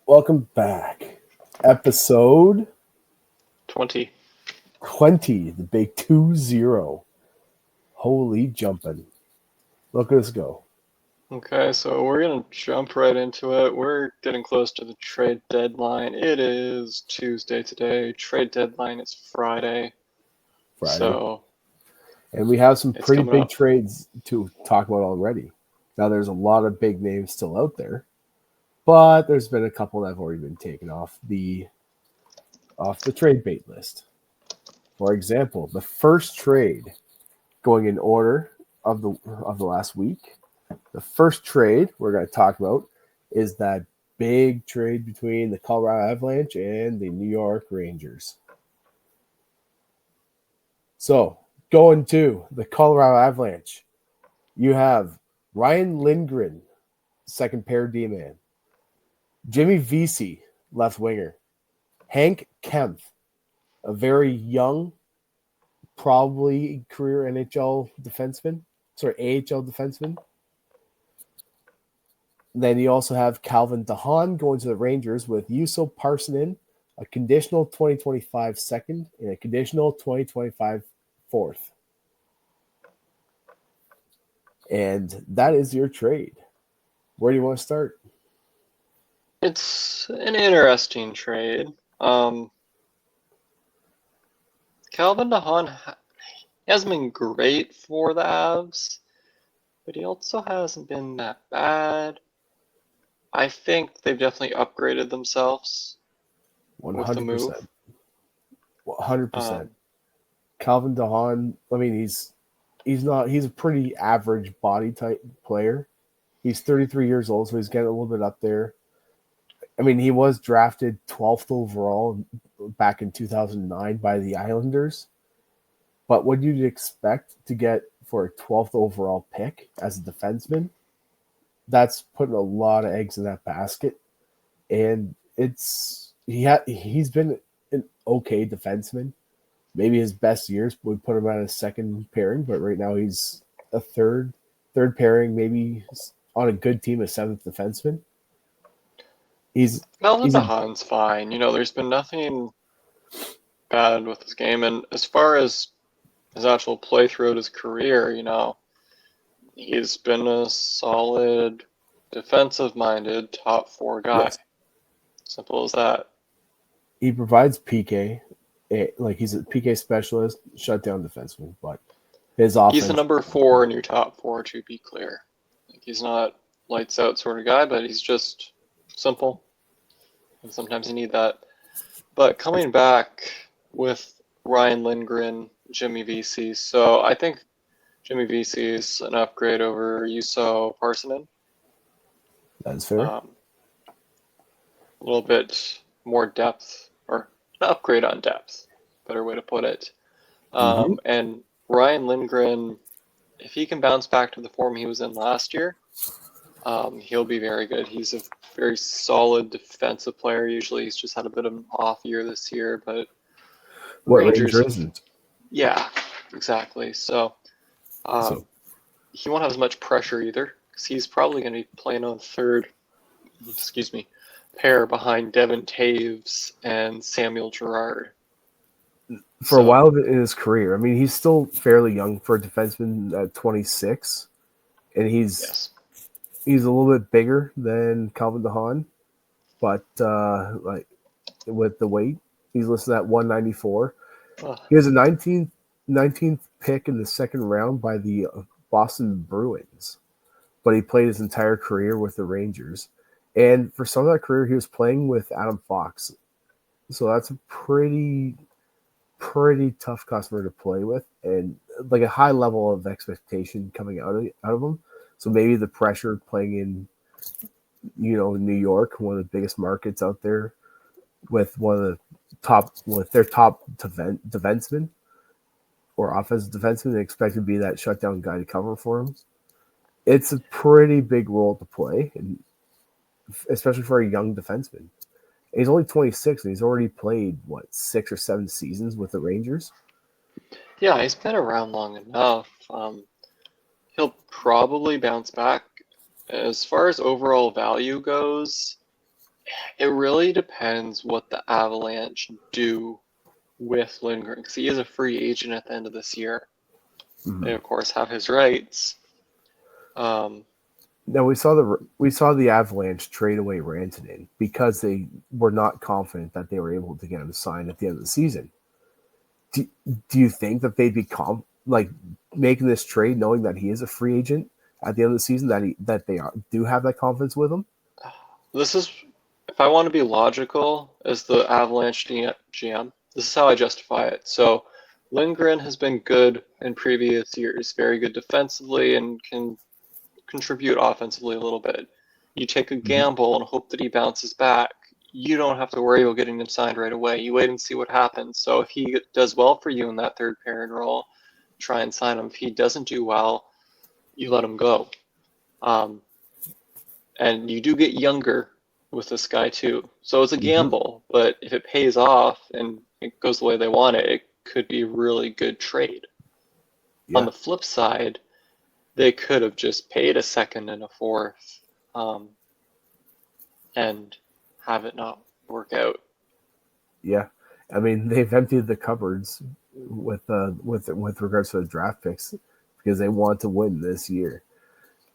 Welcome back. Episode 20. 20, the big 2-0. Holy jumping. Look at us go. Okay, so we're going to jump right into it. We're getting close to the trade deadline. It is Tuesday today. Trade deadline is Friday. So, and we have some pretty big up. trades to talk about already. Now, there's a lot of big names still out there, but there's been a couple that have already been taken off the trade bait list. For example, the first trade going in order of the last week. The first trade we're going to talk about is that big trade between the Colorado Avalanche and the New York Rangers. So, going to the Colorado Avalanche, you have Ryan Lindgren, second pair D-man. Jimmy Vesey, left winger. Hank Kempf, a very young, probably career AHL defenseman. Then you also have Calvin DeHaan going to the Rangers with Juuso Parssinen, a conditional 2025 second and a conditional 2025 fourth. And that is your trade. Where do you want to start? It's an interesting trade. Calvin DeHaan hasn't been great for the Avs, but he also hasn't been that bad. I think they've definitely upgraded themselves 100%. with the move. 100%. Calvin DeHaan, I mean, he's a pretty average body type player. He's 33 years old, so he's getting a little bit up there. I mean, he was drafted 12th overall back in 2009 by the Islanders. But what you'd expect to get for a 12th overall pick as a defenseman, that's putting a lot of eggs in that basket. And he's been an okay defenseman. Maybe his best years would put him at a second pairing, but right now he's a third pairing, maybe on a good team, a seventh defenseman. Calvin DeHaan's fine. There's been nothing bad with his game. And as far as his actual play throughout his career, he's been a solid, defensive-minded, top four guy. Yes. Simple as that. He provides PK. He's a PK specialist, shutdown defenseman, but his offense... He's the number 4 in your top 4, to be clear. He's not lights-out sort of guy, but he's just simple. And sometimes you need that. But coming back with Ryan Lindgren, Jimmy Vesey. So I think Jimmy Vesey is an upgrade over Juuso Parssinen. That's fair. A little bit more depth, or an upgrade on depth, better way to put it. And Ryan Lindgren, if he can bounce back to the form he was in last year, he'll be very good. He's a very solid defensive player. Usually he's just had a bit of an off year this year, but what Rangers isn't. Yeah, exactly. So he won't have as much pressure either, because he's probably going to be playing on pair behind Devin Taves and Samuel Girard. For a while in his career, I mean, he's still fairly young for a defenseman at 26, and he's a little bit bigger than Calvin DeHaan, but with the weight, he's listed at 194. He was a 19th pick in the second round by the Boston Bruins, but he played his entire career with the Rangers. And for some of that career, he was playing with Adam Fox. So that's a pretty tough customer to play with, and like a high level of expectation coming out of him. So maybe the pressure playing in, New York, one of the biggest markets out there, with their top defenseman or offensive defenseman, they expect to be that shutdown guy to cover for him. It's a pretty big role to play, and especially for a young defenseman. He's only 26, and he's already played, 6 or 7 seasons with the Rangers? Yeah, he's been around long enough. He'll probably bounce back. As far as overall value goes, it really depends what the Avalanche do with Lindgren, because he is a free agent at the end of this year. Mm-hmm. They, of course, have his rights. Um, Now we saw the Avalanche trade away Rantanen because they were not confident that they were able to get him signed at the end of the season. Do you think that they'd be making this trade knowing that he is a free agent at the end of the season, that they do have that confidence with him? this is, if I want to be logical as the Avalanche GM, this is how I justify it. So Lindgren has been good in previous years, very good defensively and can contribute offensively a little bit. You take a gamble and hope that he bounces back. You don't have to worry about getting him signed right away. You wait and see what happens. So if he does well for you in that third pairing role, try and sign him. If he doesn't do well, you let him go. And you do get younger with this guy too. So it's a gamble, but if it pays off and it goes the way they want it, it could be a really good trade. Yeah. On the flip side, they could have just paid a second and a fourth, and have it not work out. Yeah, I mean they've emptied the cupboards with regards to the draft picks because they want to win this year.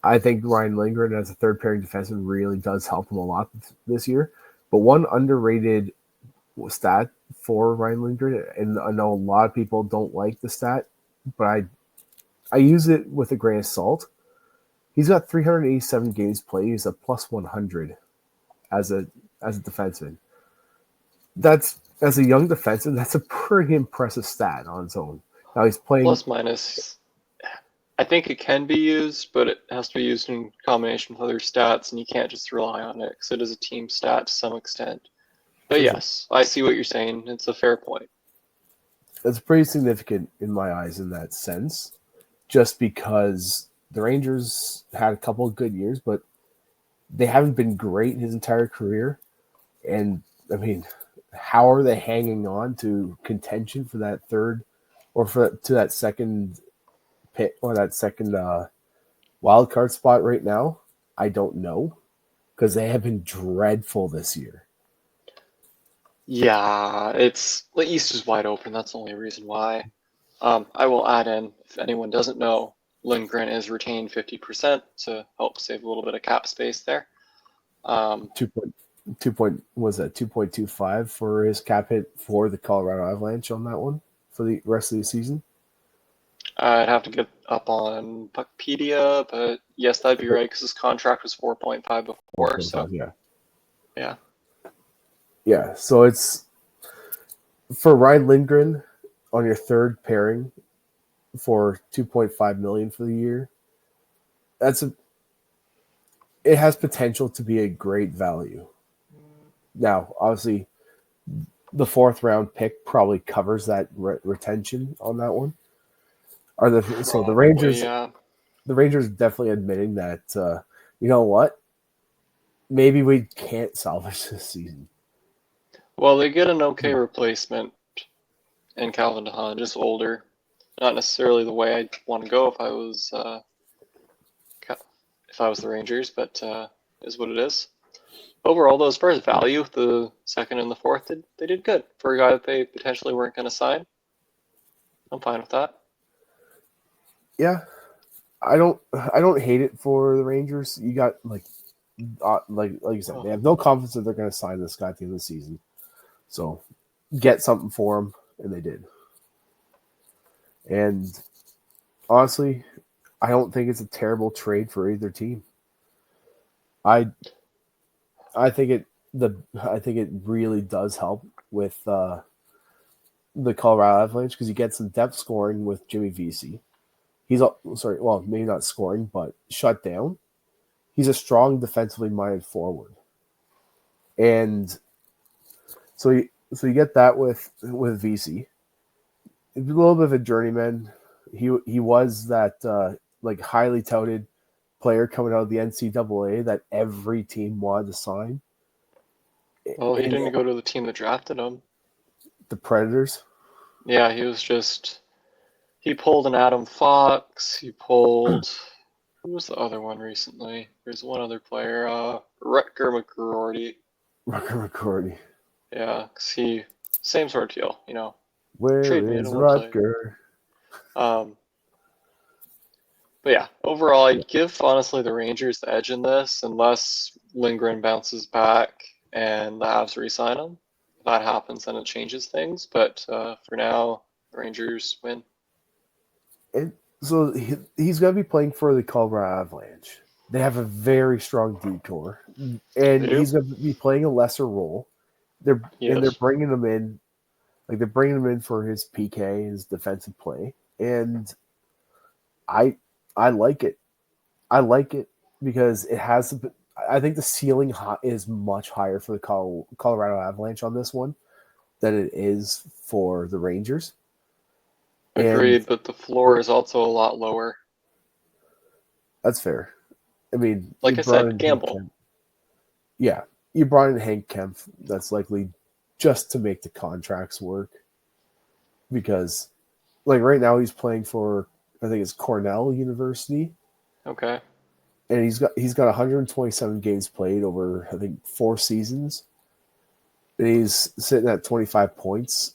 I think Ryan Lindgren as a third pairing defenseman really does help them a lot this year. But one underrated stat for Ryan Lindgren, and I know a lot of people don't like the stat, but I use it with a grain of salt. He's got 387 games played. He's a plus 100 as a defenseman. That's, as a young defenseman, that's a pretty impressive stat on its own. Now he's playing plus minus. I think it can be used, but it has to be used in combination with other stats, and you can't just rely on it because it is a team stat to some extent. But yes, I see what you're saying. It's a fair point. It's pretty significant in my eyes in that sense, just because the Rangers had a couple of good years, but they haven't been great in his entire career. And, I mean, how are they hanging on to contention for that third or to that second pick or that second wild card spot right now? I don't know, because they have been dreadful this year. Yeah, the East is wide open. That's the only reason why. I will add in, if anyone doesn't know, Lindgren is retained 50% to help save a little bit of cap space there. 2.25 for his cap hit for the Colorado Avalanche on that one for the rest of the season? I'd have to get up on Puckpedia, but yes, that'd be right because his contract was 4.5 before. 4.5, so yeah. So it's for Ryan Lindgren on your third pairing for $2.5 million for the year. It has potential to be a great value. Now, obviously, the fourth round pick probably covers that retention on that one. So the Rangers, the Rangers definitely admitting that you know what, maybe we can't salvage this season. Well, they get an okay replacement in Calvin DeHaan, just older. Not necessarily the way I'd want to go if I was the Rangers, but is what it is. Overall, though, as far as value, the second and the fourth, they did good for a guy that they potentially weren't going to sign. I'm fine with that. Yeah, I don't hate it for the Rangers. You got like you said, they have no confidence that they're going to sign this guy at the end of the season. So get something for him, and they did. And honestly, I don't think it's a terrible trade for either team. I think it really does help with the Colorado Avalanche because you get some depth scoring with Jimmy Vesey. He's maybe not scoring, but shut down. He's a strong defensively minded forward, and so you get that with Vesey. A little bit of a journeyman. He was that highly touted player coming out of the NCAA that every team wanted to sign. Well, he And didn't go to the team that drafted him. the Predators. Yeah, he pulled an Adam Fox. He pulled who was the other one recently? There's one other player, Rutger McGroarty. Rutger McGroarty. Yeah, because same sort of deal, you know. Where Trade me, I is don't want to play. Rutger? But yeah, overall, I'd give honestly the Rangers the edge in this, unless Lindgren bounces back and the Avs re-sign him. If that happens, then it changes things. But for now, the Rangers win. And so he's going to be playing for the Colorado Avalanche. They have a very strong decor, and he's going to be playing a lesser role. They're bringing him in, like they're bringing him in for his PK, his defensive play, and I like it. I like it because it has. I think the ceiling is much higher for the Colorado Avalanche on this one than it is for the Rangers. Agreed, but the floor is also a lot lower. That's fair. I mean, like I said, gamble. Yeah, you brought in Hank Kemp. That's likely just to make the contracts work. Because, like right now, he's playing for I think it's Cornell University. Okay. And he's got 127 games played over I think 4 seasons. And he's sitting at 25 points.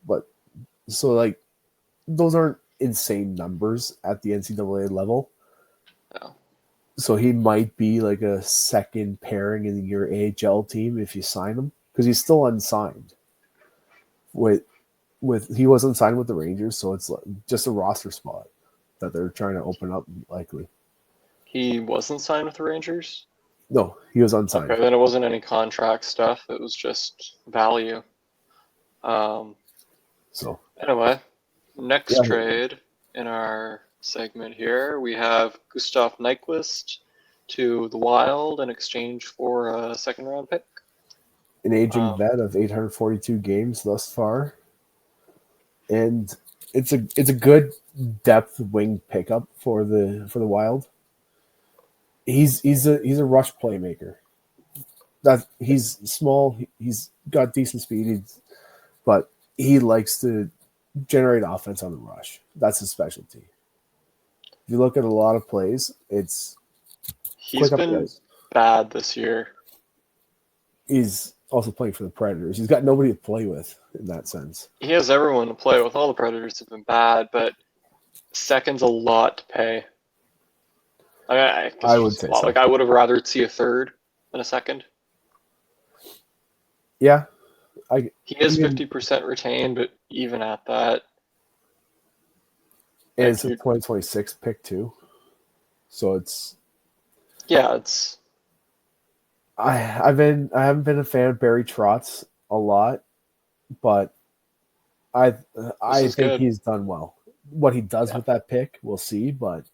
But so like those aren't insane numbers at the NCAA level. No. So he might be like a second pairing in your AHL team if you sign him because he's still unsigned. He wasn't signed with the Rangers, so it's just a roster spot that they're trying to open up likely. He wasn't signed with the Rangers? No, he was unsigned. Okay, then it wasn't any contract stuff. It was just value. So anyway, next trade in our segment here, we have Gustav Nyquist to the Wild in exchange for a second-round pick. An aging vet of 842 games thus far, and it's a good depth wing pickup for the Wild. He's a rush playmaker. He's small. He's got decent speed, but he likes to generate offense on the rush. That's his specialty. If you look at a lot of plays, he's been bad this year. He's also playing for the Predators. He's got nobody to play with in that sense. He has everyone to play with. All the Predators have been bad, but second's a lot to pay. I would say so. Like I would have rather see a third than a second. Yeah, he is 50% retained, but even at that, and it's a 2026 pick too. So it's I haven't been a fan of Barry Trotz a lot, but I think he's done well. What he does with that pick, we'll see. But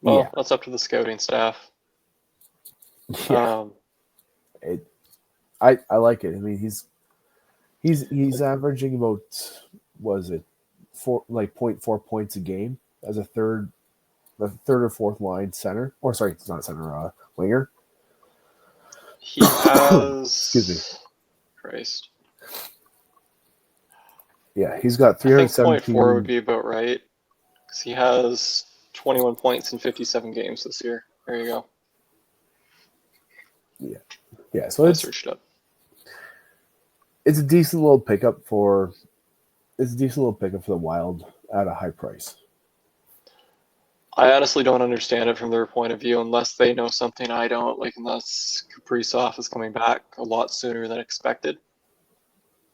that's up to the scouting staff. Yeah, I like it. I mean, he's averaging about 0.4 points a game as a third or fourth line center. Or sorry, it's not center, winger. He has. Excuse me. Christ. Yeah, he's got 317. I think 0.4 would be about right. Because he has 21 points in 57 games this year. There you go. Yeah. So searched up. It's a decent little pickup for the Wild at a high price. I honestly don't understand it from their point of view unless they know something I don't, like unless Kaprizov is coming back a lot sooner than expected.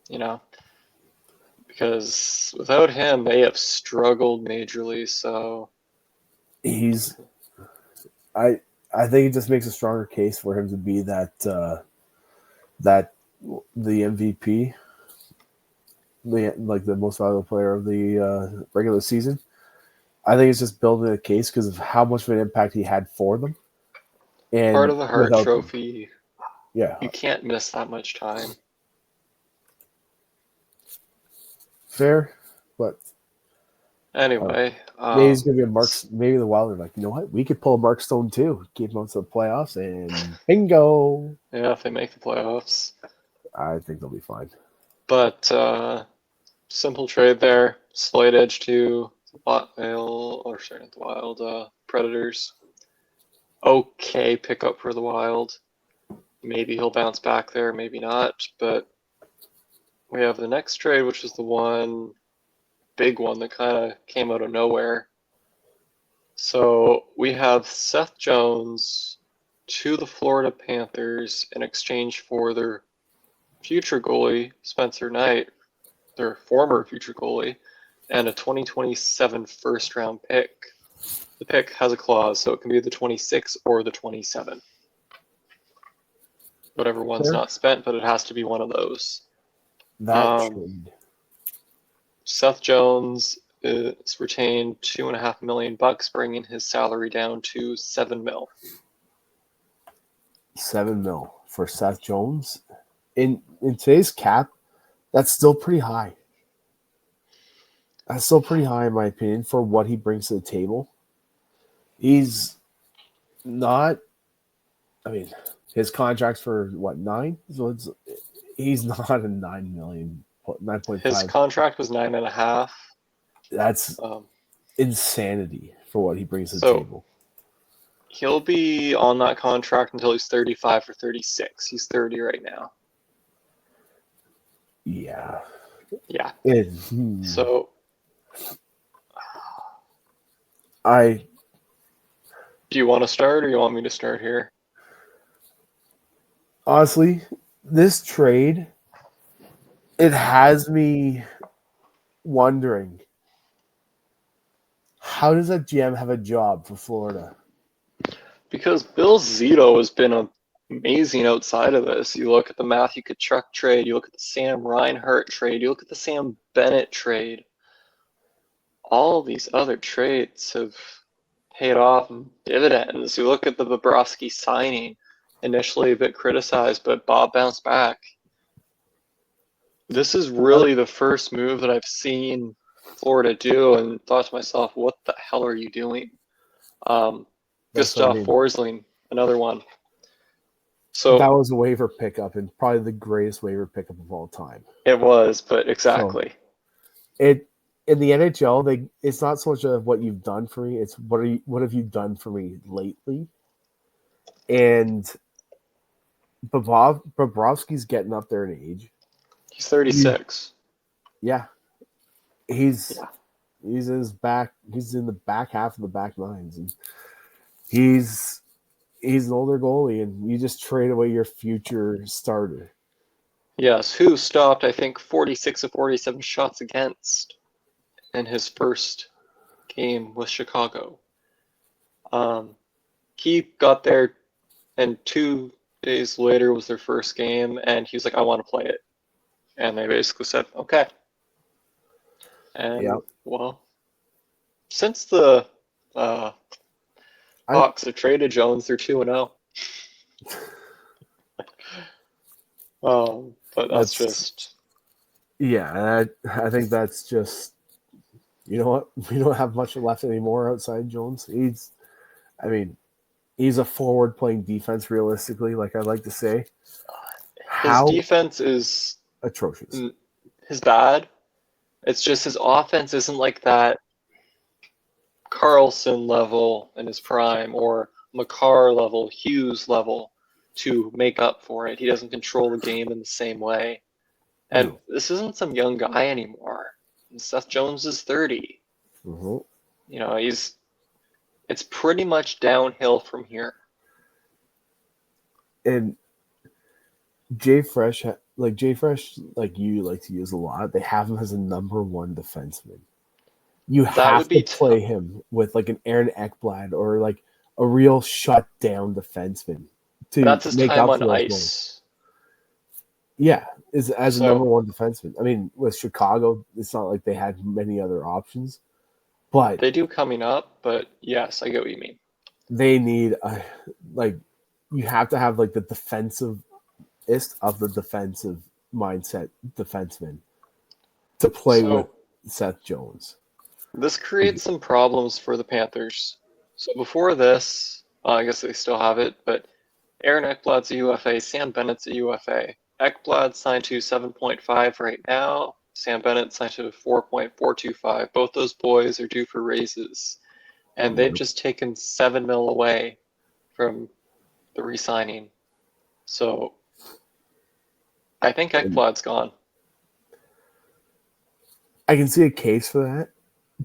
You know? Because without him, they have struggled majorly, so... I think it just makes a stronger case for him to be that the MVP, the most valuable player of the regular season. I think it's just building a case because of how much of an impact he had for them. And part of the Hart Trophy, you can't miss that much time. Fair, but Anyway, maybe he's gonna be a Mark. Maybe the Wild are like, you know what? We could pull a Mark Stone too. Keep him to the playoffs, and bingo. Yeah, if they make the playoffs, I think they'll be fine. But simple trade there. Slight edge to the Wild Predators. Okay pickup for the Wild. Maybe he'll bounce back there, maybe not. But we have the next trade, which is the big one that kind of came out of nowhere. So we have Seth Jones to the Florida Panthers in exchange for their future goalie, Spencer Knight, their former future goalie, and a 2027 first round pick. The pick has a clause, so it can be the 26 or the 27. Whatever one's not spent, but it has to be one of those. That trade. Seth Jones is retained $2.5 million, bringing his salary down to $7 million. $7 million for Seth Jones in today's cap. That's still pretty high. That's still pretty high in my opinion for what he brings to the table. He's not. I mean, his contract's for what, 9? So he's not a 9 million, 9.5. His contract was 9.5. That's insanity for what he brings to the table. He'll be on that contract until he's 35 or 36. He's 30 right now. Yeah. Yeah. So do you want to start or you want me to start here? Honestly, this trade, it has me wondering, how does that GM have a job for Florida? Because Bill Zito has been amazing outside of this. You look at the Matthew Tkachuk trade, you look at the Sam Reinhart trade, you look at the Sam Bennett trade. All these other trades have paid off dividends. You look at the Bobrovsky signing, initially a bit criticized, but Bob bounced back. This is really the first move that I've seen Florida do and thought to myself, what the hell are you doing? Gustav Forsling, another one. So that was a waiver pickup and probably the greatest waiver pickup of all time. It was, but exactly. So in the NHL, it's not so much of what you've done for me; it's what have you done for me lately. And Bobrovsky's getting up there in age. He's 36. He's in his back. He's in the back half of the back nines, and he's an older goalie, and you just trade away your future starter. Yes, who stopped, I think, 46 of 47 shots against in his first game with Chicago. He got there, and 2 days later was their first game, and he was like, I want to play it. And they basically said, okay. And, well, since the Hawks have traded Jones, they're 2-0. But that's just... Yeah, I think that's just... You know what? We don't have much left anymore outside Jones. He's a forward playing defense, realistically, like I like to say. His defense is... atrocious. His bad. It's just his offense isn't like that Carlson level in his prime or Makar level, Hughes level to make up for it. He doesn't control the game in the same way. And this isn't some young guy anymore. Seth Jones is 30. Mm-hmm. You know, it's pretty much downhill from here. And Jay Fresh, like you like to use a lot, they have him as a number 1 defenseman. You have to play him with like an Aaron Ekblad or like a real shutdown defenseman to That's his make time up for on those ice. goals. Yeah, as a number 1 defenseman. I mean, with Chicago, it's not like they had many other options, but they do coming up. But yes, I get what you mean. They need you have to have like the defensive-ist of the defensive mindset defenseman to play with Seth Jones. This creates some problems for the Panthers. So before this, I guess they still have it, but Aaron Ekblad's a UFA, Sam Bennett's a UFA. Ekblad signed to 7.5 right now. Sam Bennett signed to 4.425. Both those boys are due for raises. And they've just taken $7 million away from the re-signing. So I think Ekblad's gone. I can see a case for that,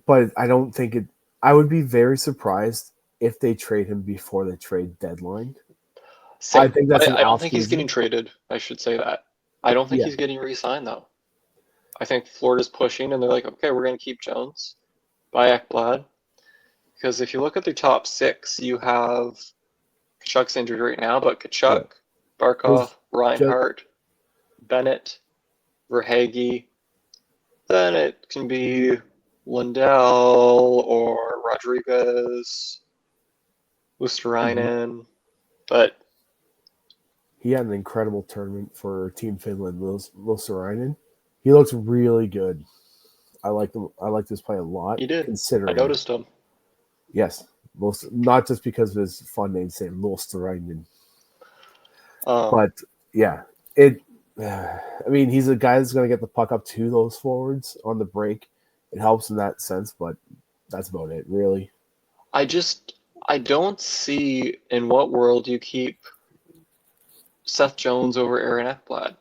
but I don't think it. I would be very surprised if they trade him before the trade deadline. Same. I think that's an I don't think he's off-season. getting traded. I should say that. I don't think he's getting re-signed though. I think Florida's pushing, and they're like, okay, we're going to keep Jones, buy Ekblad, because if you look at their top six, you have Kachuk's injured right now, but Kachuk, Barkov, Reinhart, Bennett, Verhage. Then it can be Lindell or Rodriguez, Luosterainen, but he had an incredible tournament for Team Finland, Luosterainen. He looks really good. I like him. I like this play a lot. He did. Considering, I noticed him. Yes, not just because of his fun name, saying Luosterainen. But yeah, it. I mean, he's a guy that's going to get the puck up to those forwards on the break. It helps in that sense, but that's about it, really. I don't see in what world you keep Seth Jones over Aaron Ekblad.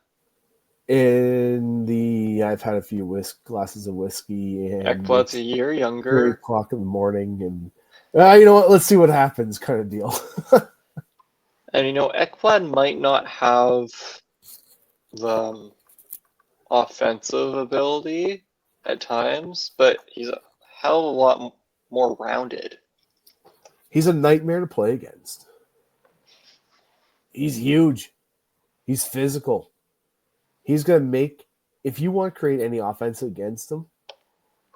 I've had a few glasses of whiskey, and Ekblad's a year younger. 3:00 in the morning, and you know what? Let's see what happens, kind of deal. And Ekblad might not have the offensive ability at times, but he's a hell of a lot more rounded. He's a nightmare to play against. He's huge. He's physical. He's going to make, if you want to create any offense against him,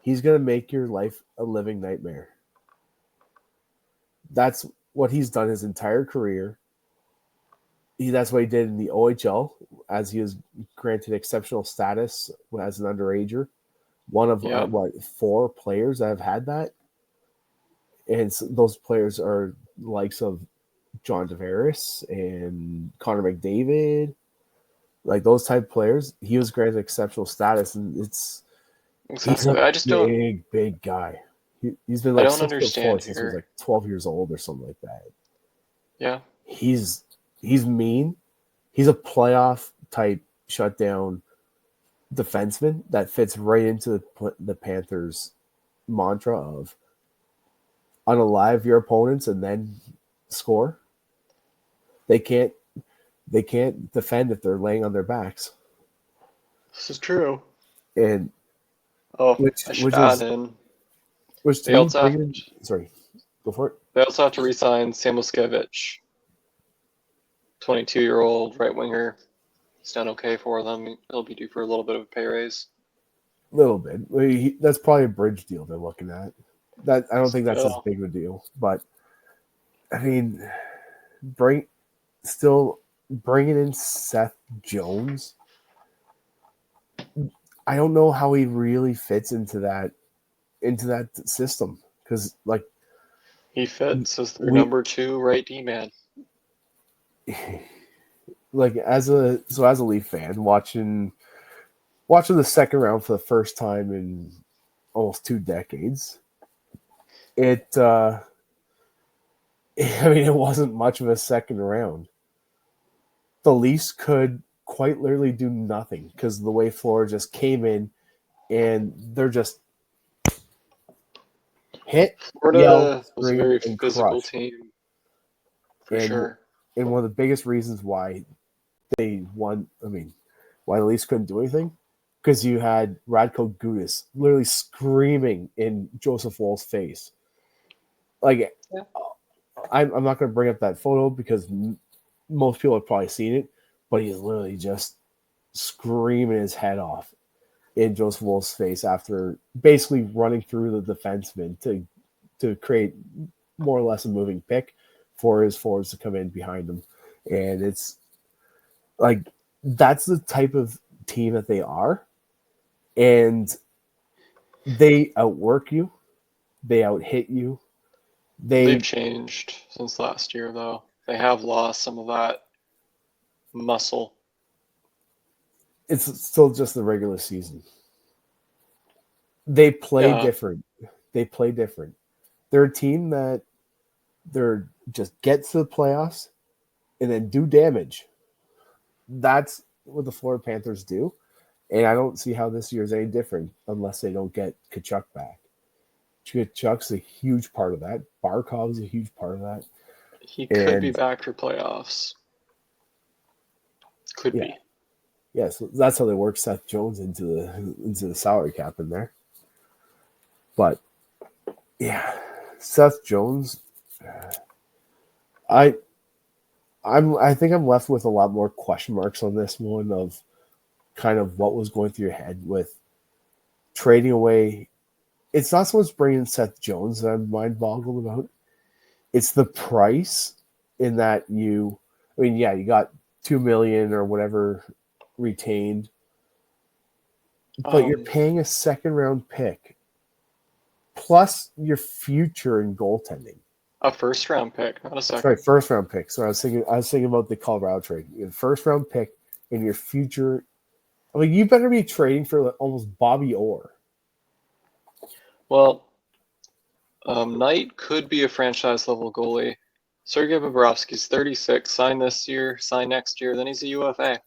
he's going to make your life a living nightmare. That's what he's done his entire career. That's what he did in the OHL, as he was granted exceptional status as an underager. One of, 4 players that have had that. And those players are the likes of John Tavares and Connor McDavid. Like those type of players, he was granted exceptional status, and he's a big guy. He's been like 6'4" since he was like 12 years old or something like that. Yeah, he's mean. He's a playoff type shutdown defenseman that fits right into the Panthers' mantra of unalive your opponents and then score. They can't defend if they're laying on their backs. This is true. And they also have, sorry, go for it. They also have to re-sign Samoskevich, 22-year-old right winger. He's done okay for them. He'll be due for a little bit of a pay raise. A little bit. That's probably a bridge deal they're looking at. I don't think that's as big of a deal. But I mean, bringing in Seth Jones, I don't know how he really fits into that system, because like he fits as their number 2 right D man. Like as a Leaf fan, watching the second round for the first time in almost 2 decades, it wasn't much of a second round. The Leafs could quite literally do nothing because of the way Florida just came in, and they're just hit, Florida was a very physical team, for sure. And one of the biggest reasons why they won, why the Leafs couldn't do anything, because you had Radko Gudas literally screaming in Joseph Woll's face. Like, yeah. I'm not going to bring up that photo because most people have probably seen it, but he's literally just screaming his head off in Joseph Woll's face after basically running through the defenseman to create more or less a moving pick for his forwards to come in behind him. And it's like, that's the type of team that they are. And they outwork you. They out-hit you. They've changed since last year, though. They have lost some of that muscle. It's still just the regular season. They play different. They play different. They're a team that they're just get to the playoffs and then do damage. That's what the Florida Panthers do. And I don't see how this year is any different unless they don't get Kachuk back. Kachuk's a huge part of that. Barkov's a huge part of that. He could be back for playoffs. Could be. Yeah, so that's how they work Seth Jones into the salary cap in there. But yeah, Seth Jones, I think I'm left with a lot more question marks on this one of kind of what was going through your head with trading away. It's not so much bringing Seth Jones that I'm mind boggled about. It's the price in that you got $2 million or whatever retained, but you're paying a second round pick plus your future in goaltending. A first round pick, not a second. Sorry, first round pick. So I was thinking about the Colorado trade. Your first round pick and your future. I mean, you better be trading for almost Bobby Orr. Well, Knight could be a franchise level goalie. Sergei Bobrovsky's 36, sign this year, sign next year, then he's a UFA.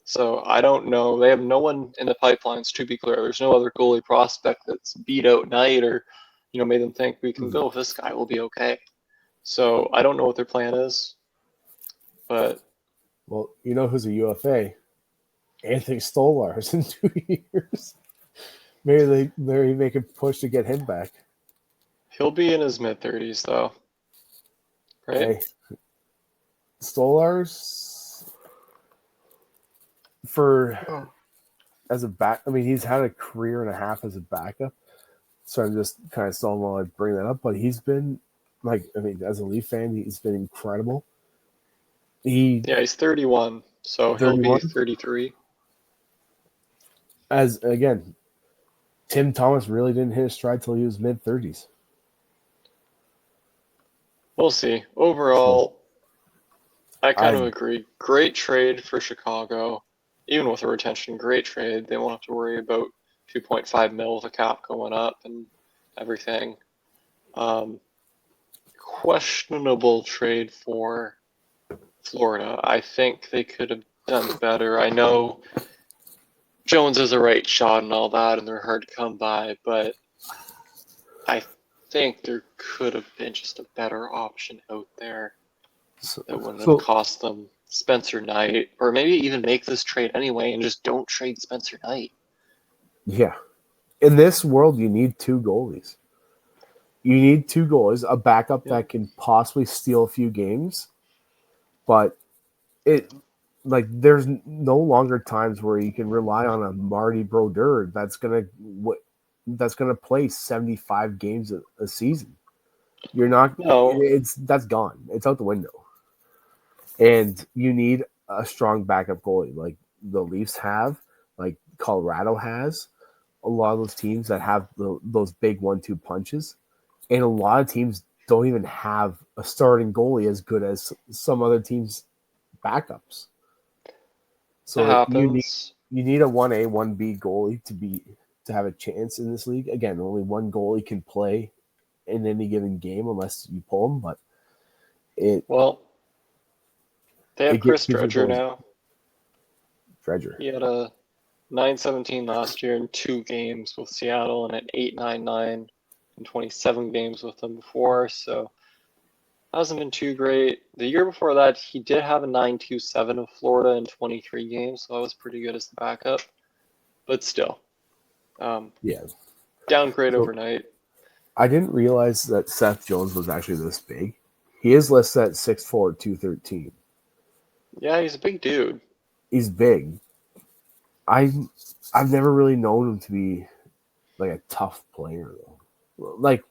So I don't know. They have no one in the pipelines, to be clear. There's no other goalie prospect that's beat out Knight or, made them think we can go with this guy, we'll be okay. So I don't know what their plan is. But well, you know who's a UFA? Anthony Stolarz in 2 years. Maybe they make a push to get him back. He'll be in his mid-30s, though. Right? Hey, Stolarz, as a back, I mean, he's had a career and a half as a backup. So I'm just kind of stalling while I bring that up. But he's been, as a Leaf fan, he's been incredible. He's 31, so 31? He'll be 33. As, again, Tim Thomas really didn't hit his stride till he was mid-30s. We'll see. Overall, I kind of agree. Great trade for Chicago. Even with a retention, great trade. They won't have to worry about $2.5 million with a cap going up and everything. Questionable trade for Florida. I think they could have done better. I know Jones is a right shot and all that, and they're hard to come by, but I think there could have been just a better option out there that wouldn't have cost them Spencer Knight, or maybe even make this trade anyway and just don't trade Spencer Knight. Yeah. In this world, you need two goalies. You need two goalies, a backup that can possibly steal a few games, but there's no longer times where you can rely on a Marty Brodeur that's gonna play 75 games a season. You're not. No. That's gone. It's out the window. And you need a strong backup goalie, like the Leafs have, like Colorado has. A lot of those teams that have those big 1-2 punches, and a lot of teams don't even have a starting goalie as good as some other teams' backups. So you need a 1A, 1B goalie to have a chance in this league. Again, only one goalie can play in any given game unless you pull them. But they have Chris Dredger now. Dredger. He had a 917 last year in 2 games with Seattle and an 899 in 27 games with them before. So hasn't been too great. The year before that, he did have a 927 with Florida in 23 games, so that was pretty good as the backup. But still, downgrade overnight. I didn't realize that Seth Jones was actually this big. He is listed at 6'4", 213. Yeah, he's a big dude. He's big. I've never really known him to be like a tough player though. Like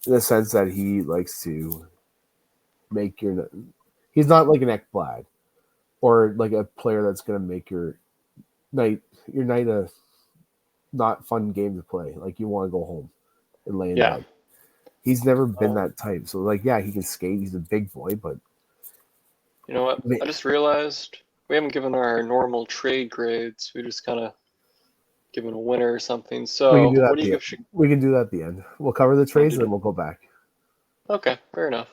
in the sense that he likes to make he's not like an Ekblad or like a player that's gonna make your night a not fun game to play. Like you want to go home and lay in bed. He's never been that type. So, like, yeah, he can skate. He's a big boy, but you know what? I just realized we haven't given our normal trade grades. We just kind of given a winner or something. we can do So, that. what do you give? We can do that at the end. We'll cover the trades, and then we'll go back. Okay, fair enough.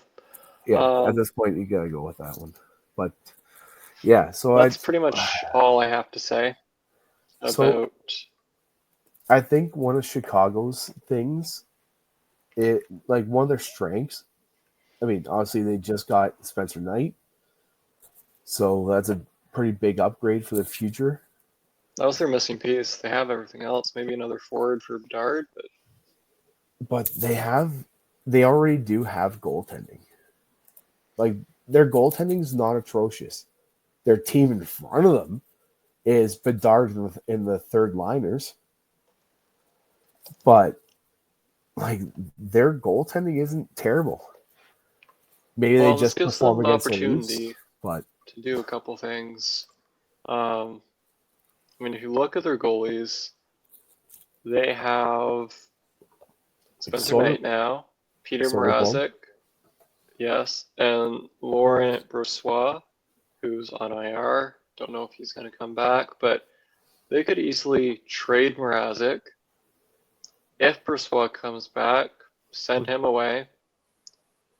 Yeah, at this point, you gotta go with that one. But yeah, so that's pretty much all I have to say about. So I think one of Chicago's things, one of their strengths. I mean, obviously they just got Spencer Knight, so that's a pretty big upgrade for the future. That was their missing piece. They have everything else. Maybe another forward for Bedard, but they already do have goaltending. Like, their goaltending is not atrocious. Their team in front of them is Bedard in the third liners, but like, their goaltending isn't terrible. Maybe they just perform against the Leafs, but to do a couple things. I mean, if you look at their goalies, they have Spencer Knight now, Peter Mrazek, yes, and Laurent Brossoit, who's on IR. Don't know if he's going to come back, but they could easily trade Mrazek. If Brossoit comes back, send him away,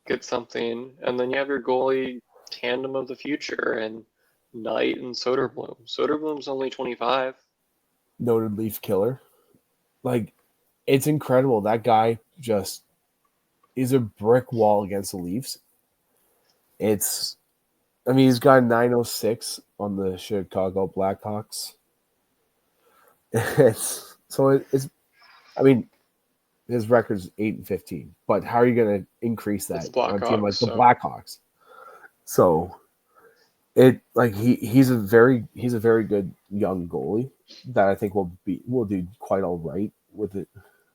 get something, and then you have your goalie tandem of the future and Knight and Soderblom. Soderblom's only 25. Noted Leaf killer. Like, it's incredible. That guy just is a brick wall against the Leafs. I mean, he's got 906 on the Chicago Blackhawks. I mean, his record's 8-15. But how are you going to increase that on a team like the Blackhawks? So he's a very good young goalie that I think will do quite all right with it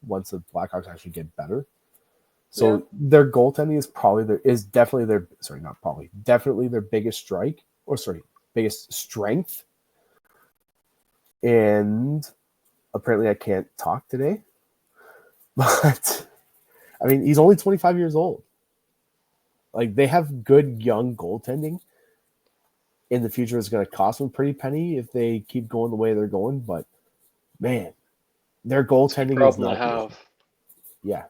once the Blackhawks actually get better. So their goaltending is definitely their biggest biggest strength. And apparently I can't talk today. But I mean, he's only 25 years old. Like, they have good young goaltending. In the future, it's going to cost them a pretty penny if they keep going the way they're going. But man, their goaltending is not good. Yeah.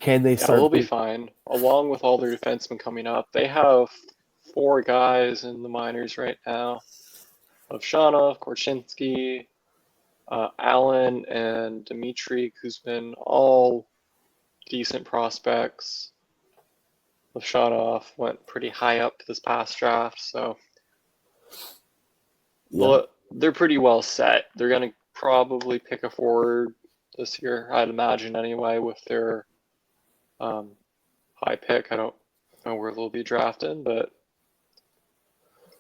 Can they start? They'll be fine. Along with all their defensemen coming up, they have 4 guys in the minors right now: Ovshanov, Korchinski, Allen, and Dmitry Kuzmin, all decent prospects. Ovshanov went pretty high up to this past draft, so they're pretty well set. They're going to probably pick a forward this year, I'd imagine anyway, with their high pick. I don't know where they'll be drafted, but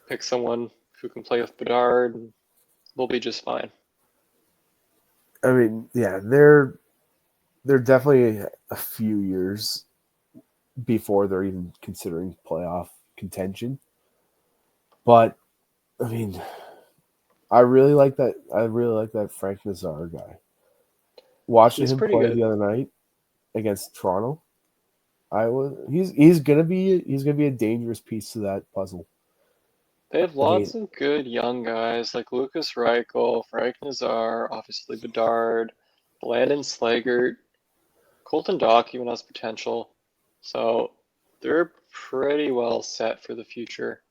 pick someone who can play with Bedard, and they'll be just fine. I mean, yeah, they're definitely a few years before they're even considering playoff contention. But I mean, I really like that. I really like that Frank Nazar guy. Watching him play the other night against Toronto, he's gonna be a dangerous piece to that puzzle. They have lots of good young guys like Lucas Reichel, Frank Nazar, obviously Bedard, Landon Slagert, Colton Dock even has potential. So they're pretty well set for the future.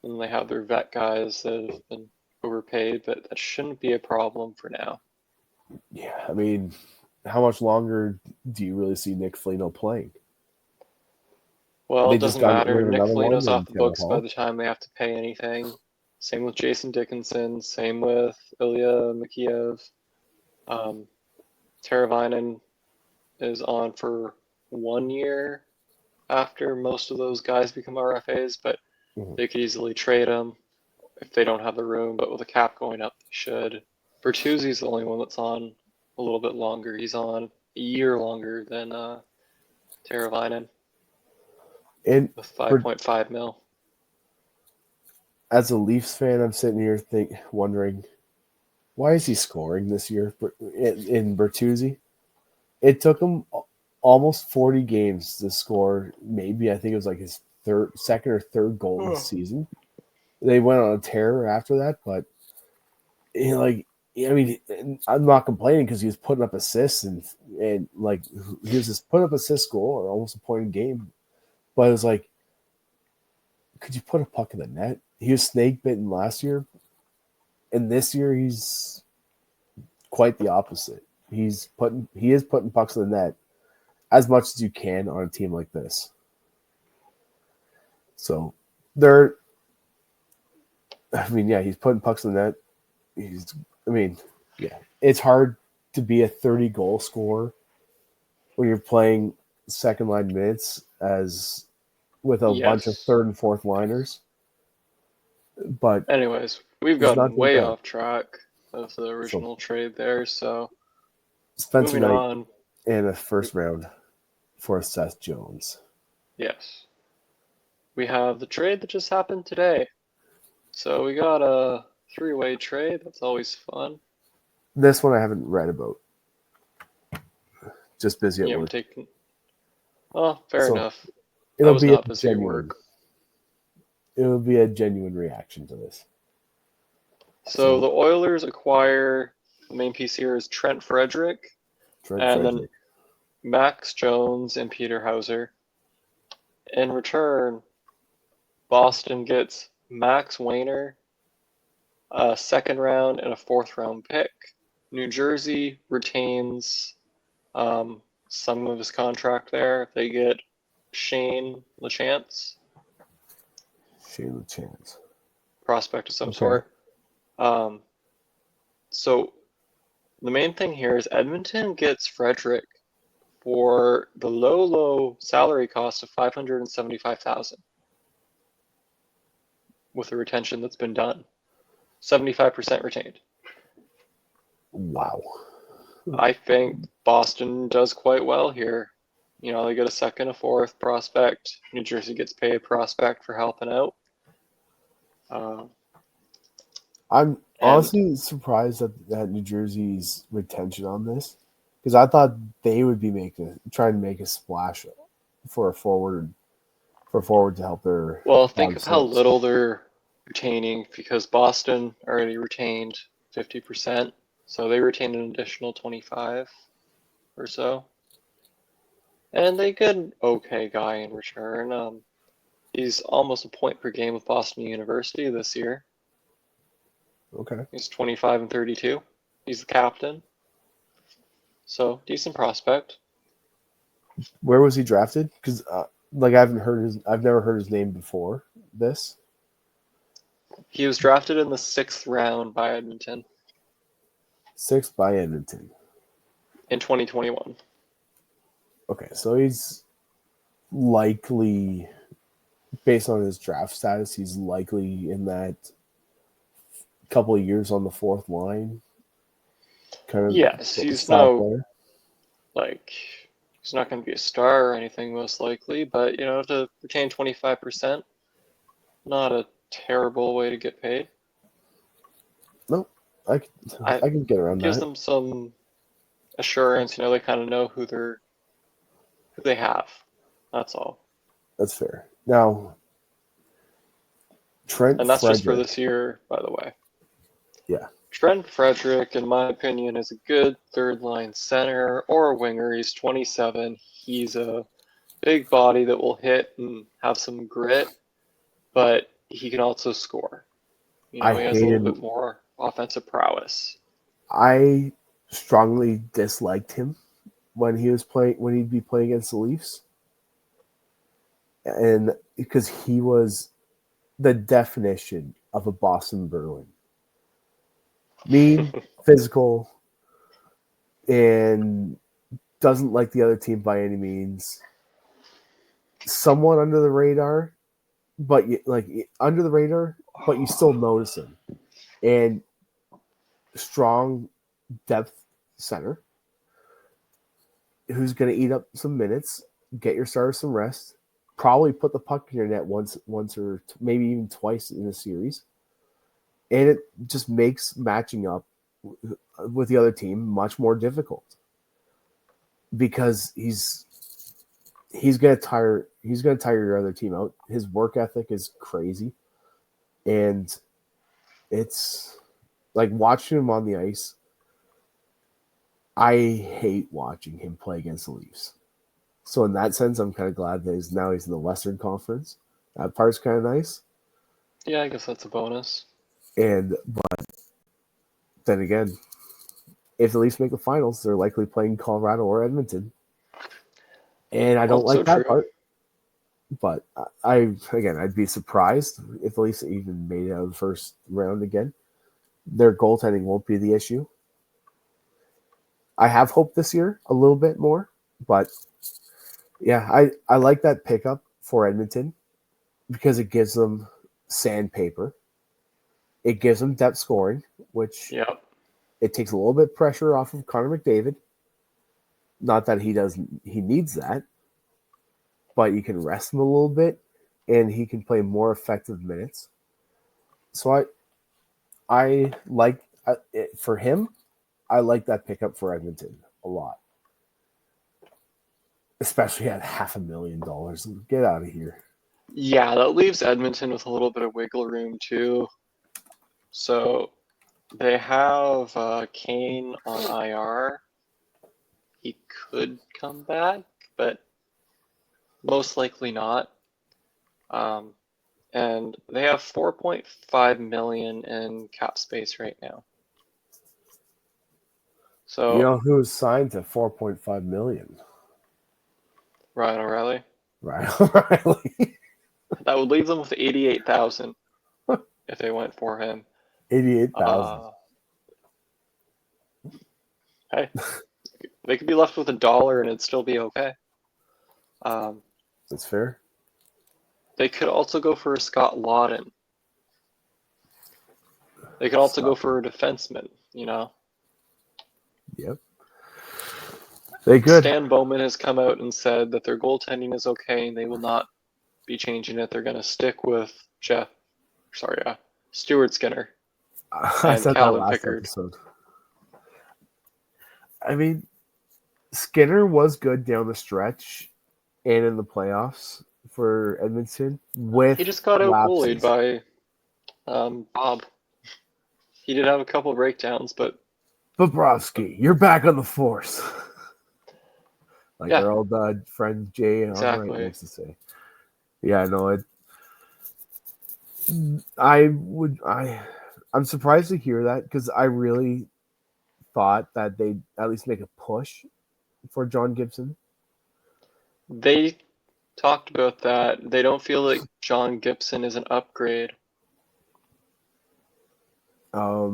And they have their vet guys that have been overpaid, but that shouldn't be a problem for now. Yeah, I mean, how much longer do you really see Nick Foligno playing? Well, it doesn't matter. Nick Foligno's off the books by the time they have to pay anything. Same with Jason Dickinson. Same with Ilya Mikheyev. Teravainen is on for 1 year after most of those guys become RFAs, but they could easily trade them if they don't have the room. But with the cap going up, they should. Bertuzzi's the only one that's on a little bit longer. He's on a year longer than Teravainen. And with 5.5 mil. As a Leafs fan, I'm sitting here wondering, why is he scoring this year in Bertuzzi? It took him almost 40 games to score. Maybe I think it was like his second or third goal this season. They went on a tear after that, but I'm not complaining because he was putting up assists and like he was just putting up assist goal or almost a point a game. But it was like, could you put a puck in the net? He was snake bitten last year, and this year he's quite the opposite. He is putting pucks in the net as much as you can on a team like this. So he's putting pucks in the net. It's hard to be a 30 goal scorer when you're playing second line minutes as with a bunch of third and fourth liners. But anyways, we've gotten way off track of the original trade there. So Spencer Knight on in a first round for Seth Jones. Yes. We have the trade that just happened today. So we got a 3-way trade. That's always fun. This one I haven't read about. Just busy at work. Fair enough. It'll be not busy at work. It'll be a genuine reaction to this. So the Oilers acquire, the main piece here is Trent Frederick. Then Max Jones and Peter Hauser. In return, Boston gets Max Wayner, a second round, and a fourth round pick. New Jersey retains some of his contract there. They get Shane LaChance. Prospect of some sort. So the main thing here is Edmonton gets Frederick for the low salary cost of $575,000 with a retention that's been done. 75% retained. Wow. I think Boston does quite well here. They get a second, a fourth prospect. New Jersey gets paid prospect for helping out. I'm honestly surprised at New Jersey's retention on this because I thought they would be trying to make a splash for a forward to help their. Well, think of how little they're retaining because Boston already retained 50%, so they retained an additional 25 or so, and they get an okay guy in return. He's almost a point per game with Boston University this year. Okay. He's 25 and 32. He's the captain. So, decent prospect. Where was he drafted? Because I've never heard his name before this. He was drafted in the 6th round by Edmonton. 6th by Edmonton. In 2021. Okay, so he's likely, based on his draft status, he's likely in that couple of years on the fourth line. Yes, he's no player. He's not going to be a star or anything most likely, but to retain 25%, not a terrible way to get paid. No, I can get around that. Gives them some assurance. They kind of know who they have. That's all. That's fair. Now, Trent and that's Frederick. Just for this year, by the way. Yeah. Trent Frederick, in my opinion, is a good third-line center or a winger. He's 27. He's a big body that will hit and have some grit, but he can also score. He has a little bit more offensive prowess. I strongly disliked him when he'd be playing against the Leafs. And because he was the definition of a Boston Bruin. Mean, physical, and doesn't like the other team by any means. Somewhat under the radar, but you still notice him. And strong depth center who's going to eat up some minutes, get your starters some rest, probably put the puck in your net once or maybe even twice in a series. And it just makes matching up with the other team much more difficult. because he's gonna tire your other team out. His work ethic is crazy, and it's like watching him on the ice. I hate watching him play against the Leafs. So in that sense, I'm kind of glad that he's in the Western Conference. That part's kind of nice. Yeah, I guess that's a bonus. But then again, if the Leafs make the finals, they're likely playing Colorado or Edmonton. And I don't like that part. But I'd be surprised if the Leafs even made it out of the first round again. Their goaltending won't be the issue. I have hope this year a little bit more, but yeah, I like that pickup for Edmonton because it gives them sandpaper. It gives them depth scoring, which it takes a little bit of pressure off of Connor McDavid. Not that he needs that, but you can rest him a little bit and he can play more effective minutes. So I like for him, I like that pickup for Edmonton a lot. Especially at $500,000. Get out of here. Yeah, that leaves Edmonton with a little bit of wiggle room too. So they have Kane on IR. He could come back, but most likely not. And they have $4.5 million in cap space right now. So you know who's signed to $4.5 million? Ryan O'Reilly. Ryan O'Reilly. That would leave them with 88,000 if they went for him. 88,000. Hey, they could be left with $1 and it'd still be okay. That's fair. They could also go for a Scott Lawton. They could also go for a defenseman, you know? Yep. They could. Stan Bowman has come out and said that their goaltending is okay and they will not be changing it. They're going to stick with Stuart Skinner and Calvin Pickard. Episode. I mean, Skinner was good down the stretch and in the playoffs for Edmonton. He just got out-goalied by Bob. He did have a couple breakdowns, but Bobrovsky, you're back on the force. Like our old friend Jay exactly. used to say. Yeah, no, I'm surprised to hear that because I really thought that they'd at least make a push for John Gibson. They talked about that. They don't feel like John Gibson is an upgrade. How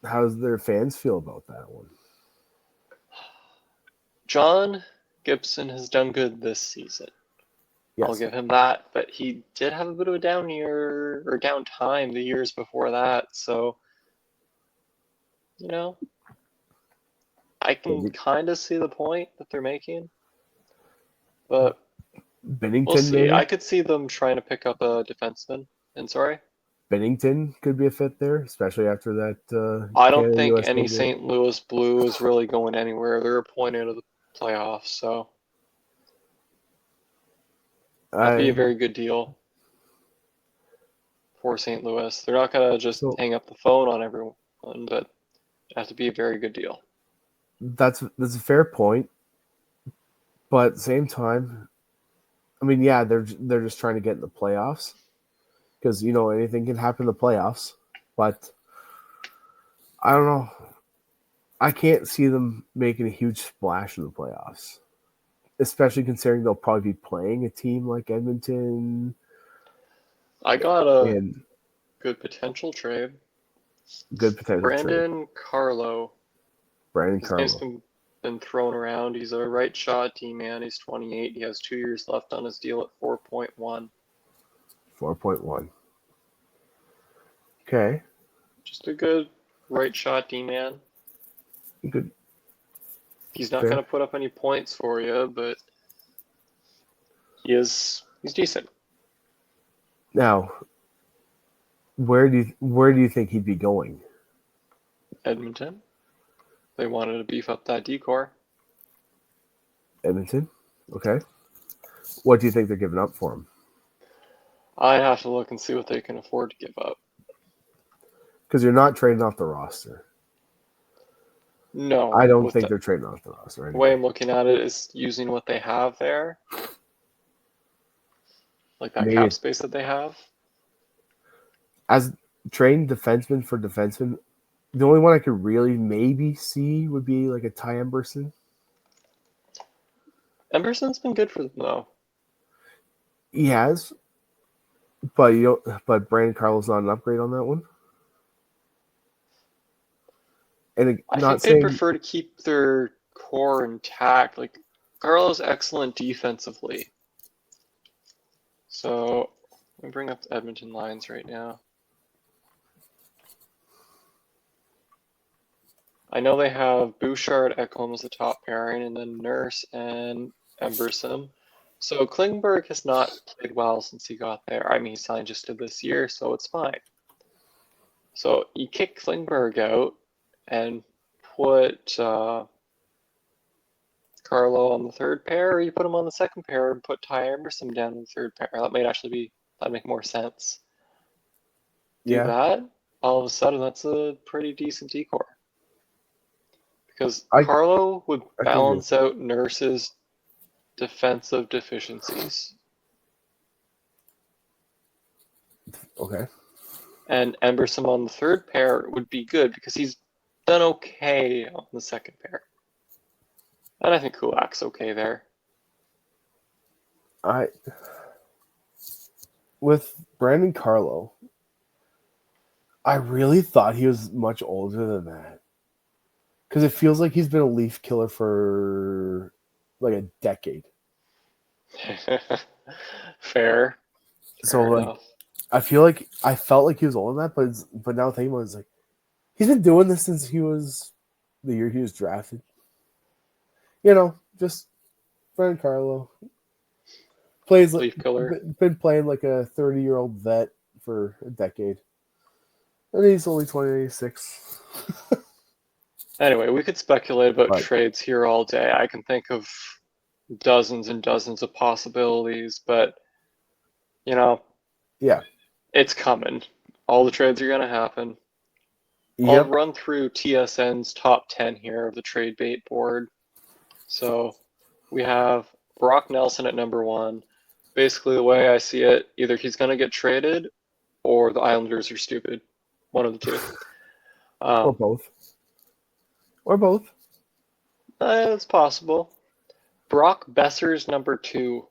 does their fans feel about that one? John Gibson has done good this season. Yes. I'll give him that, but he did have a bit of a down year or down time the years before that. So, you know, I can kind of see the point that they're making, but Bennington, we'll see. maybe? I could see them trying to pick up a defenseman. And sorry, Bennington could be a fit there, especially after that. I don't think any St. Louis Blue is really going anywhere. They're a point out of the playoffs, so that'd be a very good deal for St. Louis. They're not gonna just hang up the phone on everyone, but it has to be a very good deal. That's a fair point, but at the same time, I mean, yeah, they're just trying to get in the playoffs because anything can happen in the playoffs. But I don't know. I can't see them making a huge splash in the playoffs, especially considering they'll probably be playing a team like Edmonton. I got a good potential trade. Brandon Carlo. His name's been thrown around. He's a right shot D-man. He's 28. He has 2 years left on his deal at 4.1. 4.1. Okay. Just a good right shot D-man. Good. He's not going to put up any points for you, but he's decent. Now, where do you think he'd be going? Edmonton. They wanted to beef up that decor. Edmonton. Okay. What do you think they're giving up for him? I'd have to look and see what they can afford to give up. Because you're not trading off the roster. No. I don't think they're trading off the roster. Anyway. The way I'm looking at it is using what they have there. Like that cap space that they have. As trading defenseman for defenseman, the only one I could really maybe see would be like a Ty Emberson. Emberson's been good for them though. He has, but but Brandon Carlo's not an upgrade on that one. And I think they prefer to keep their core intact. Like Carlo's excellent defensively. So let me bring up the Edmonton lines right now. I know they have Bouchard, Ekholm as the top pairing, and then Nurse and Emberson. So Klingberg has not played well since he got there. I mean, he signed just to this year, so it's fine. So you kick Klingberg out and put Carlo on the third pair, or you put him on the second pair and put Ty Emberson down in the third pair. That'd make more sense. Do that, all of a sudden that's a pretty decent decor. Because Carlo would balance out Nurse's defensive deficiencies. Okay. And Emberson on the third pair would be good because he's done okay on the second pair. And I think Kulak's okay there. With Brandon Carlo, I really thought he was much older than that. Because it feels like he's been a Leaf killer for like a decade. Fair. So enough. I felt like he was older than that, but now thinking about it, it's like he's been doing this since he was the year he was drafted. Just Brandon Carlo plays Leaf killer. Been playing like a 30-year-old vet for a decade, and he's only 26. Anyway, we could speculate about trades here all day. I can think of dozens and dozens of possibilities, but it's coming. All the trades are going to happen. I'll run through TSN's top 10 here of the trade bait board. So we have Brock Nelson at number 1. Basically, the way I see it, either he's going to get traded or the Islanders are stupid. One of the two. Or both. Or both. It's possible. Brock Besser's number 2.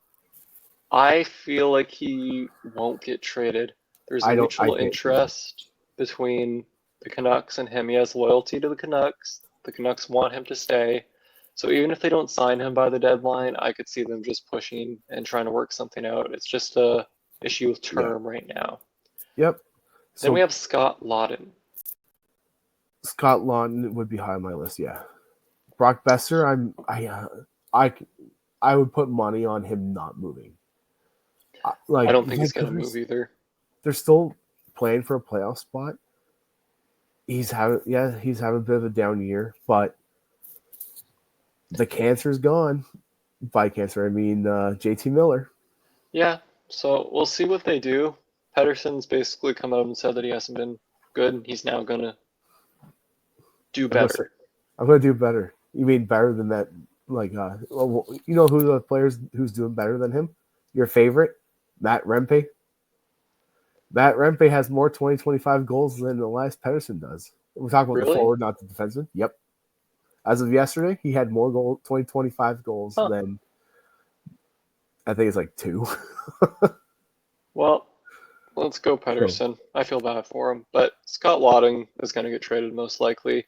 I feel like he won't get traded. There's a mutual interest between the Canucks and him. He has loyalty to the Canucks. The Canucks want him to stay. So even if they don't sign him by the deadline, I could see them just pushing and trying to work something out. It's just a issue with term right now. Yep. Then we have Scott Lawton. Scott Lawton would be high on my list, yeah. Brock Besser, I would put money on him not moving. I don't think he's going to move either. They're still playing for a playoff spot. He's having a bit of a down year, but the cancer's gone. By cancer, I mean JT Miller. Yeah, so we'll see what they do. Pettersson's basically come out and said that he hasn't been good, and he's now going to do better. I'm going to do better. You mean better than that? Like, who the players who's doing better than him? Your favorite? Matt Rempe. Matt Rempe has more 2025 goals than Elias Pettersson does. We're talking about the forward, not the defenseman. Yep. As of yesterday, he had more 2025 goals than I think it's like 2. Well, let's go Pettersson. I feel bad for him, but Scott Lawton is going to get traded most likely.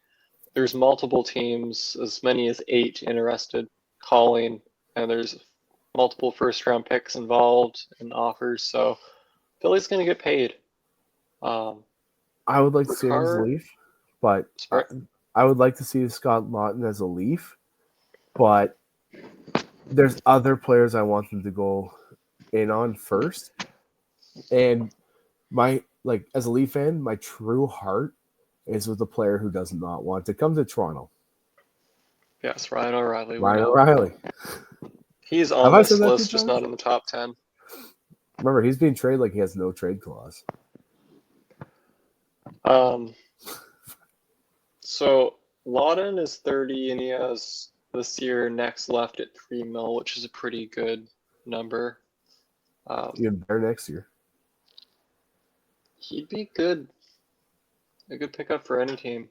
There's multiple teams, as many as 8 interested, calling, and there's multiple first-round picks involved and offers, so Philly's going to get paid. I would like to see him as a Leaf, but I would like to see Scott Lawton as a Leaf, but there's other players I want them to go in on first. And as a Leaf fan, my true heart is with the player who does not want to come to Toronto. Yes, Ryan O'Reilly. Ryan O'Reilly. He's Have on I this said that list, two just times? not in the top 10. Remember, he's being traded like he has no trade clause. So Lawton is 30, and he has this year next left at $3 million, which is a pretty good number. Even better next year. He'd be good. A good pickup for any team.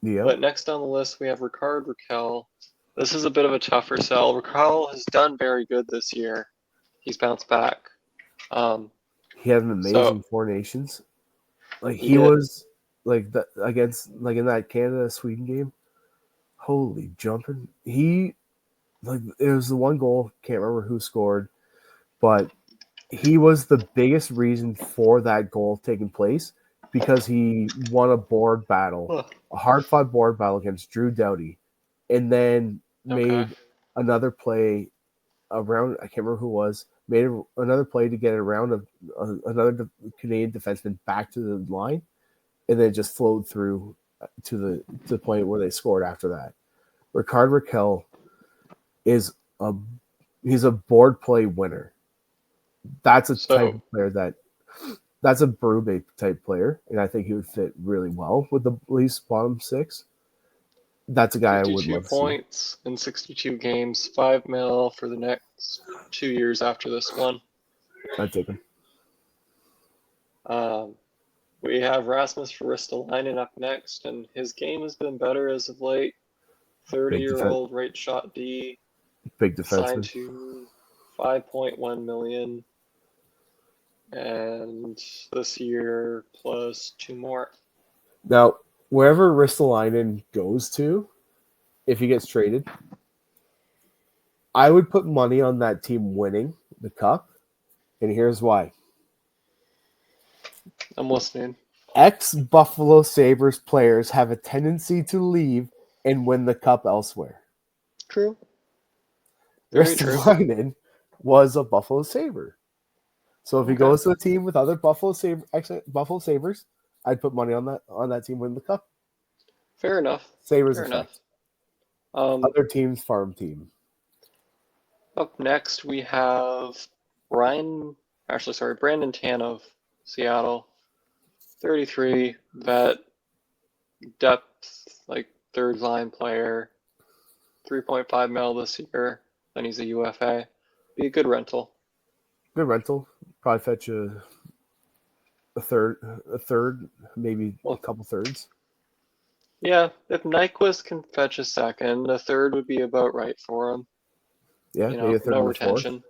Yeah. But next on the list, we have Rickard Rakell. This is a bit of a tougher sell. Rakell has done very good this year. He's bounced back. He had an amazing Four Nations. Like he was like the, against like in that Canada-Sweden game. Holy jumping. He like it was the one goal, can't remember who scored, but he was the biggest reason for that goal taking place because he won a board battle, a hard-fought board battle against Drew Doughty, and then made another play around. I can't remember who it was. Made another play to get around another Canadian defenseman back to the line, and then just flowed through to the point where they scored after that. Rickard Rakell is he's a board play winner. That's a type of player that's a Berube type player, and I think he would fit really well with the Leafs bottom six. That's a guy I would love to see. 52 points in 62 games, $5 million for the next 2 years after this one. I'd take him. We have Rasmus Ristolainen up next, and his game has been better as of late. 30-year-old right shot D. Big defenseman. Signed to $5.1 million. And this year plus 2 more. Now, wherever Ristolainen goes to, if he gets traded, I would put money on that team winning the cup, and here's why. I'm listening. Ex-Buffalo Sabres players have a tendency to leave and win the cup elsewhere. True. Ristolainen was a Buffalo Sabre. So if he goes to a team with other Buffalo Sabres, I'd put money on that team winning the cup. Fair enough. Sabres effect. Other teams, farm team. Up next, we have Brandon Tanev, Seattle. 33, vet, depth, like third line player. $3.5 million this year. Then he's a UFA. Be a good rental. Good rental. Probably fetch a third, maybe a couple thirds. Yeah, if Nyquist can fetch a second, a third would be about right for him. Yeah, maybe a third no retention. Fourth.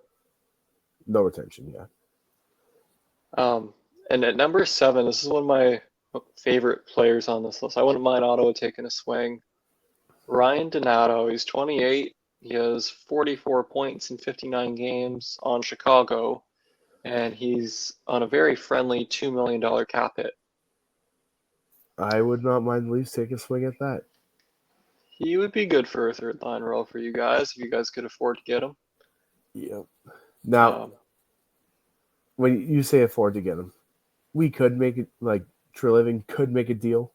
No retention, yeah. And at number 7, this is one of my favorite players on this list. I wouldn't mind Ottawa taking a swing. Ryan Donato, he's 28. He has 44 points in 59 games on Chicago, and he's on a very friendly $2 million cap hit. I would not mind the Leafs taking a swing at that. He would be good for a third line role for you guys if you guys could afford to get him. Yeah. Now, when you say afford to get him, we could make it like Treliving could make a deal.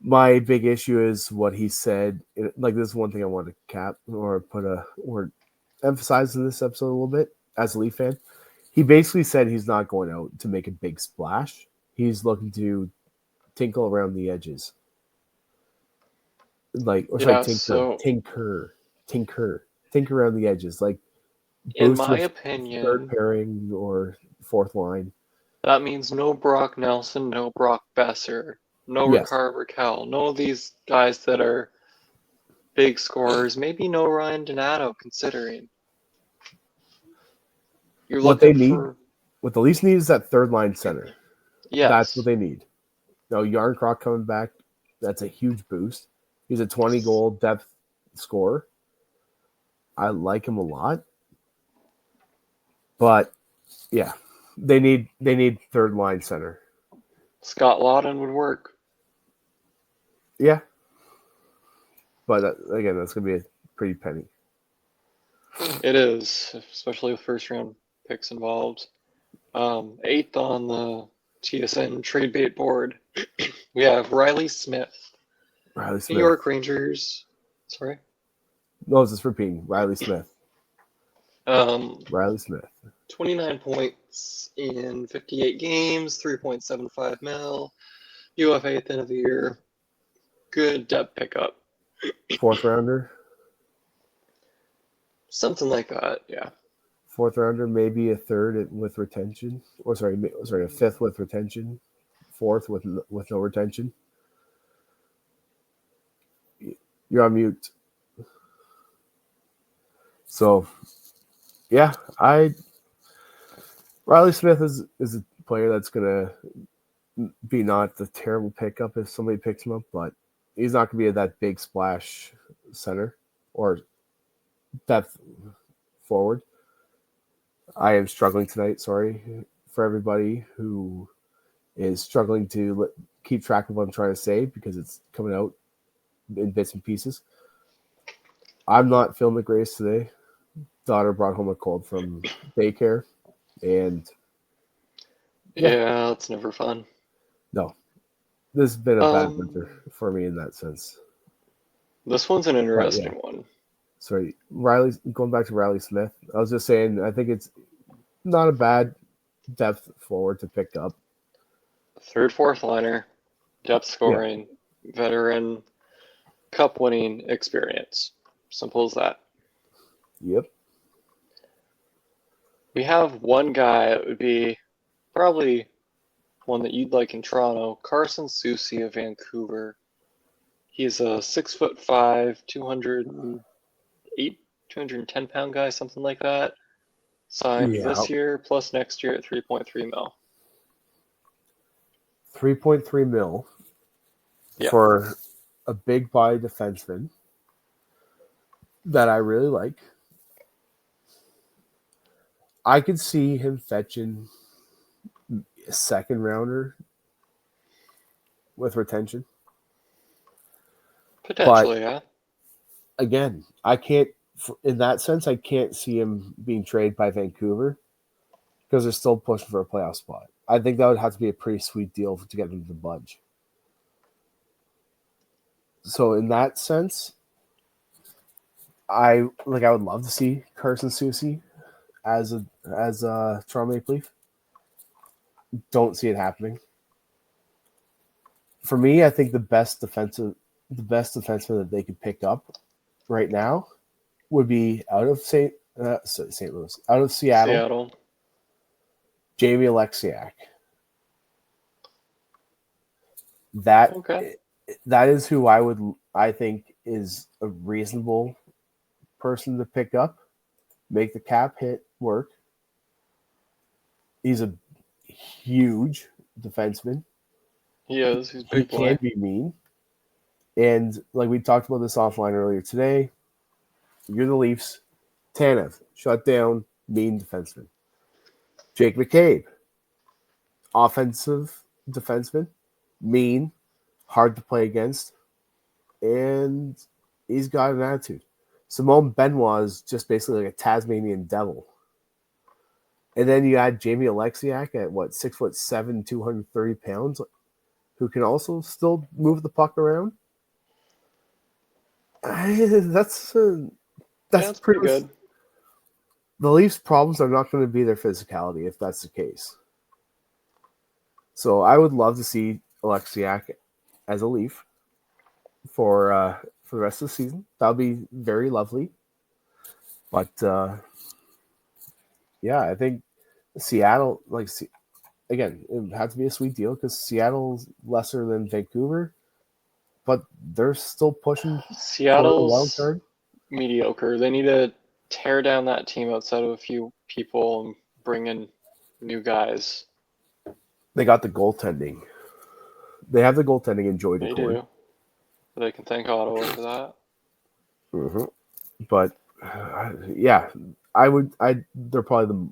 My big issue is what he said. Like this is one thing I want to cap or emphasize in this episode a little bit as a Leaf fan. He basically said he's not going out to make a big splash. He's looking to tinkle around the edges. Tinker around the edges. Like in my opinion, third pairing or fourth line. That means no Brock Nelson, no Brock Besser, no Rickard Rakell, no of these guys that are big scorers. Maybe no Ryan Donato, considering. What the Leafs need is that third line center. Yes. That's what they need. Now, Yarncroc coming back, that's a huge boost. He's a 20-goal depth scorer. I like him a lot. But, yeah, they need third line center. Scott Laughton would work. Yeah. But, again, that's going to be a pretty penny. It is, especially with first-round picks involved. 8th on the TSN trade bait board, we have Riley Smith. New York Rangers, Sorry? No, it's just repeating. Riley Smith. Um, Riley Smith. 29 points in 58 games, 3.75 mil, UFA at the end of the year. Good depth pickup. 4th rounder. Something like that, yeah. 4th rounder, maybe a 3rd with retention. Or sorry, a 5th with retention. 4th with no retention. You're on mute. So, yeah, Riley Smith is a player that's gonna be not the terrible pickup if somebody picks him up, but he's not gonna be that big splash center or depth forward. I am struggling tonight. Sorry for everybody who is struggling to keep track of what I'm trying to say because it's coming out in bits and pieces. I'm not feeling the greatest today. Daughter brought home a cold from daycare, and yeah, it's never fun. No, this has been a bad winter for me in that sense. This one's an interesting one. Sorry, going back to Riley Smith. I was just saying, I think it's not a bad depth forward to pick up. 3rd, 4th liner, depth scoring, veteran, cup winning experience. Simple as that. Yep. We have one guy that would be probably one that you'd like in Toronto, Carson Soucy of Vancouver. He's a 6'5", 208, 210-pound guy, something like that. Signed this year plus next year at 3.3 mil. 3.3 mil for a big body defenseman that I really like. I could see him fetching a 2nd rounder with retention. Potentially, yeah. Again, I can't, in that sense, I can't see him being traded by Vancouver because they're still pushing for a playoff spot. I think that would have to be a pretty sweet deal to get him to budge. So in that sense, I would love to see Carson Soucy as a Toronto Maple Leaf. Don't see it happening. For me, I think the best defenseman that they could pick up right now would be out of St. Louis, out of Seattle. Jamie Alexiak. That is who I think is a reasonable person to pick up, make the cap hit work. He's a huge defenseman. He is. He's big boy. He can be mean. And like we talked about this offline earlier today, you're the Leafs. Tanev, shut down, mean defenseman. Jake McCabe, offensive defenseman, mean, hard to play against, and he's got an attitude. Simone Benoit is just basically like a Tasmanian devil. And then you add Jamie Alexiak at 6'7", 230 pounds, who can also still move the puck around. That's pretty good. The Leafs' problems are not going to be their physicality if that's the case. So I would love to see Alexiak as a Leaf for the rest of the season. That would be very lovely. But I think Seattle, again, it had to be a sweet deal because Seattle's lesser than Vancouver, but they're still pushing. Seattle's mediocre. They need to tear down that team outside of a few people and bring in new guys. They got the goaltending. They have the goaltending in Joey Daccord. They do. They can thank Ottawa for that. Mm-hmm. But they're probably the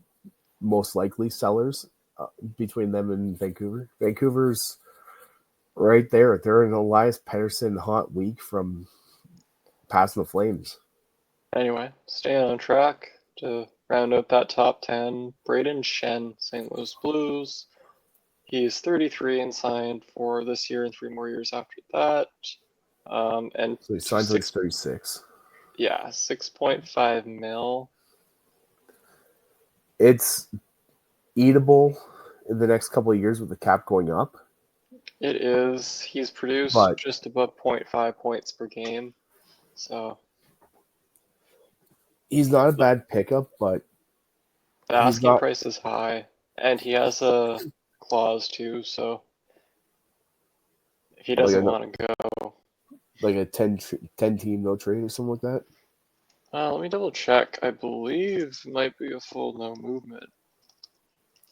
most likely sellers between them and Vancouver. Vancouver's right there. They're an Elias Pettersson hot week from passing the Flames. Anyway, staying on track to round out that top 10, Braden Shen, St. Louis Blues. He's 33 and signed for this year and 3 more years after that. And So he signed like 36. Yeah, 6.5 mil. It's eatable in the next couple of years with the cap going up. It is. He's produced But just above 0.5 points per game. So he's not a bad pickup, but the he's asking not price is high. And he has a clause too, so if he doesn't want to go. like a 10 team no trade or something like that. Let me double check. I believe it might be a full no movement.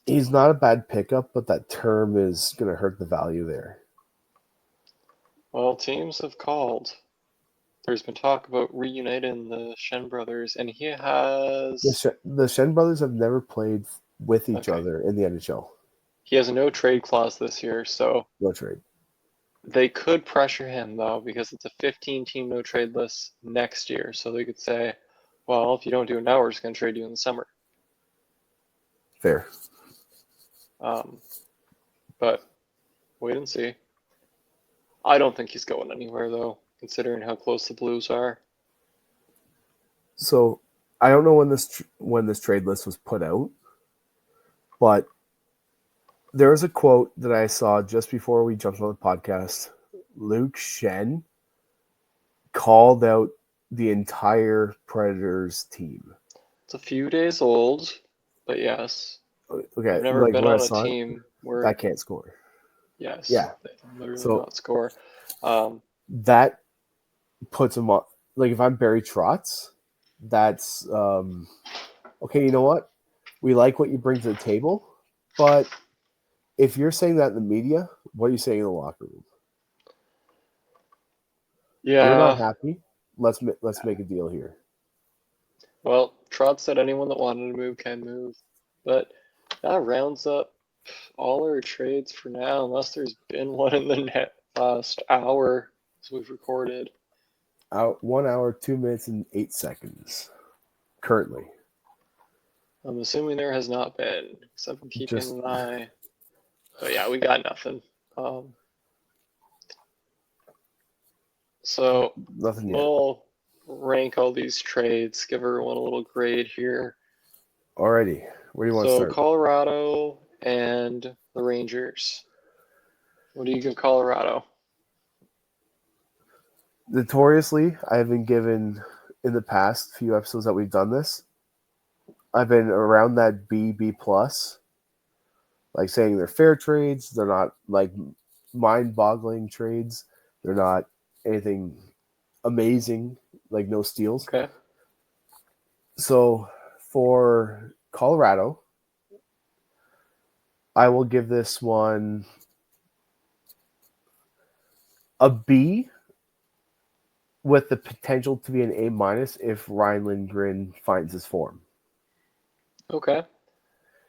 He's not a bad pickup, but that term is going to hurt the value there. Well, teams have called. There's been talk about reuniting the Shen brothers, and he has... The Shen brothers have never played with each other in the NHL. He has a no trade clause this year, so... No trade. They could pressure him, though, because it's a 15-team no trade list next year, so they could say, well, if you don't do it now, we're just going to trade you in the summer. Fair. But wait and see. I don't think he's going anywhere, though, considering how close the Blues are. So I don't know when this trade list was put out, but there was a quote that I saw just before we jumped on the podcast. Luke Shen called out the entire Predators team. It's a few days old, but yes. Okay, I've never been on a team where that can't score. Yes, yeah, they literally not score. That puts him up. Like if I'm Barry Trotz, that's okay. You know what? We like what you bring to the table, but if you're saying that in the media, what are you saying in the locker room? Yeah, we're not happy. Let's make a deal here. Well, Trotz said anyone that wanted to move can move, but that rounds up all our trades for now, unless there's been one in the last hour as we've recorded. 1 hour, 2 minutes, and 8 seconds currently. I'm assuming there has not been, except for keeping an eye. But yeah, we got nothing. So nothing yet. We'll rank all these trades, give everyone a little grade here. Alrighty, where do you want to start? So Colorado and the Rangers. What do you give Colorado? Notoriously, I have been given in the past few episodes that we've done this. I've been around that B plus, like saying they're fair trades. They're not like mind-boggling trades. They're not anything amazing, like no steals. Okay. So for Colorado, I will give this one a B with the potential to be an A minus if Ryan Lindgren finds his form. Okay.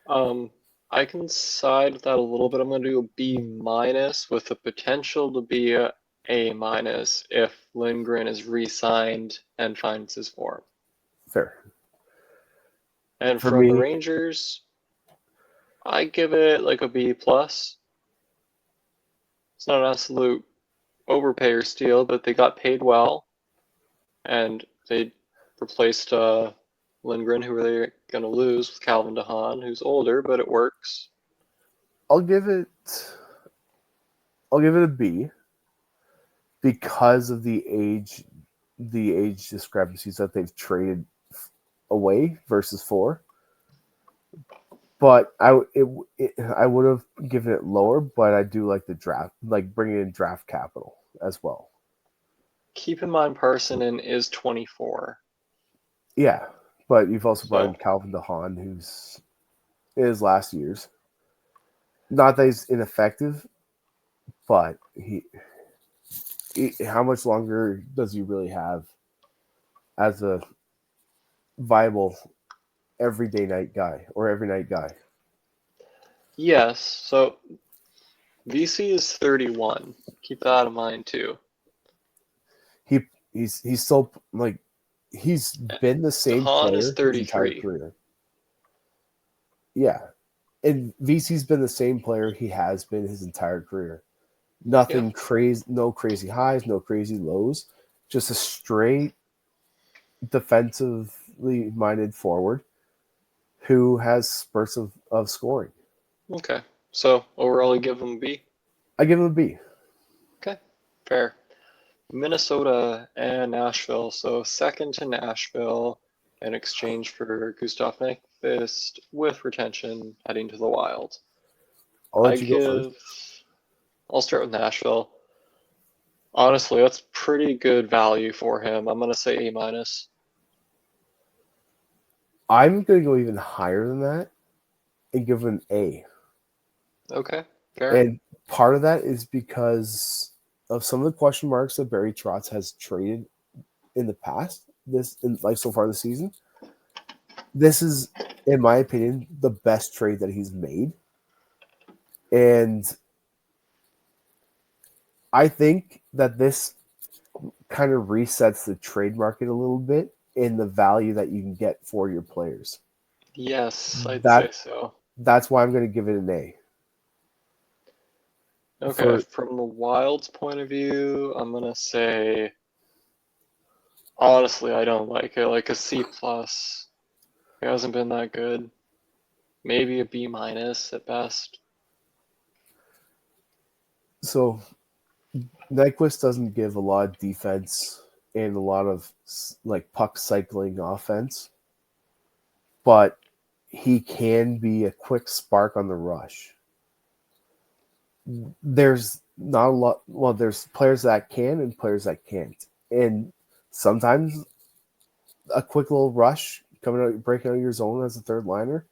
I can side with that a little bit. I'm going to do a B minus with the potential to be a A minus if Lindgren is re-signed and finds his form. Fair. And from the Rangers, I give it like a B plus. It's not an absolute overpay or steal, but they got paid well, and they replaced Lindgren, who were they going to lose, with Calvin DeHaan, who's older, but it works. I'll give it a B because of the age discrepancies that they've traded away versus for. But I would have given it lower, but I do like the draft, like bringing in draft capital as well. Keep in mind, Parsonen is 24. Yeah, but you've also brought in Calvin DeHaan, who's in his last years. Not that he's ineffective, but he how much longer does he really have as a viable everyday night guy or every night guy? Yes, so VC is 31. Keep that in mind too. He's still like he's been the same DeHaan player is 33. his entire career. Yeah. And VC's been the same player he has been his entire career. Nothing crazy, no crazy highs, no crazy lows. Just a straight defensively minded forward who has spurts of scoring. Okay. So overall, you give him a B? I give him a B. Okay. Fair. Minnesota and Nashville. So second to Nashville in exchange for Gustav Nyquist with retention heading to the Wild. I'll let you go first. I'll start with Nashville. Honestly, that's pretty good value for him. I'm gonna say A minus. I'm gonna go even higher than that and give him an A. Okay, fair. And part of that is because of some of the question marks that Barry Trotz has traded in the past. So far this season. This is, in my opinion, the best trade that he's made. And I think that this kind of resets the trade market a little bit in the value that you can get for your players. Yes, I'd say so. That's why I'm going to give it an A. Okay, from the Wild's point of view, I'm going to say, honestly, I don't like it. Like a C plus. It hasn't been that good. Maybe a B minus at best. So Nyquist doesn't give a lot of defense and a lot of like puck cycling offense, but he can be a quick spark on the rush. There's not a lot. Well, there's players that can and players that can't, and sometimes a quick little rush coming out, breaking out of your zone as a third liner,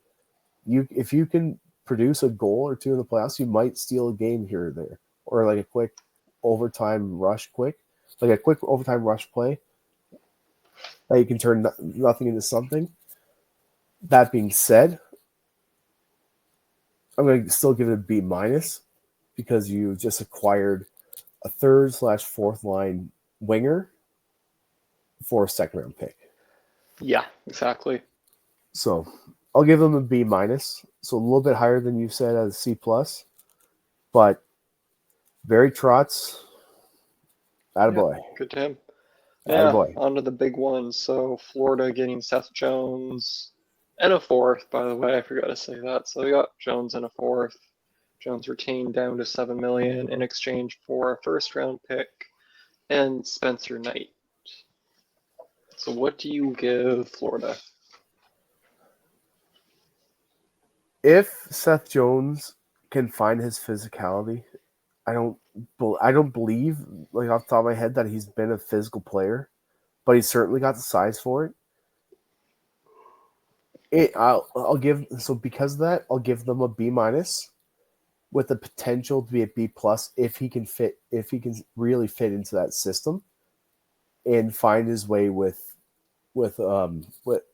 if you can produce a goal or two in the playoffs, you might steal a game here or there, or like a quick overtime rush, like a quick overtime rush play that you can turn nothing into something. That being said, I'm going to still give it a B minus because you just acquired a third/fourth line winger for a second round pick. Yeah, exactly. So I'll give them a B minus. So a little bit higher than you said as C plus, but Barry Trotz, attaboy. Yeah, good to him. Attaboy. Yeah, on to the big ones. So Florida getting Seth Jones and a fourth, by the way. I forgot to say that. So they got Jones and a fourth. Jones retained down to $7 million in exchange for a first-round pick and Spencer Knight. So what do you give Florida? If Seth Jones can find his physicality, I don't believe, like off the top of my head, that he's been a physical player, but he's certainly got the size for it. I'll give, so because of that, I'll give them a B minus with the potential to be a B plus if he can really fit into that system and find his way with like an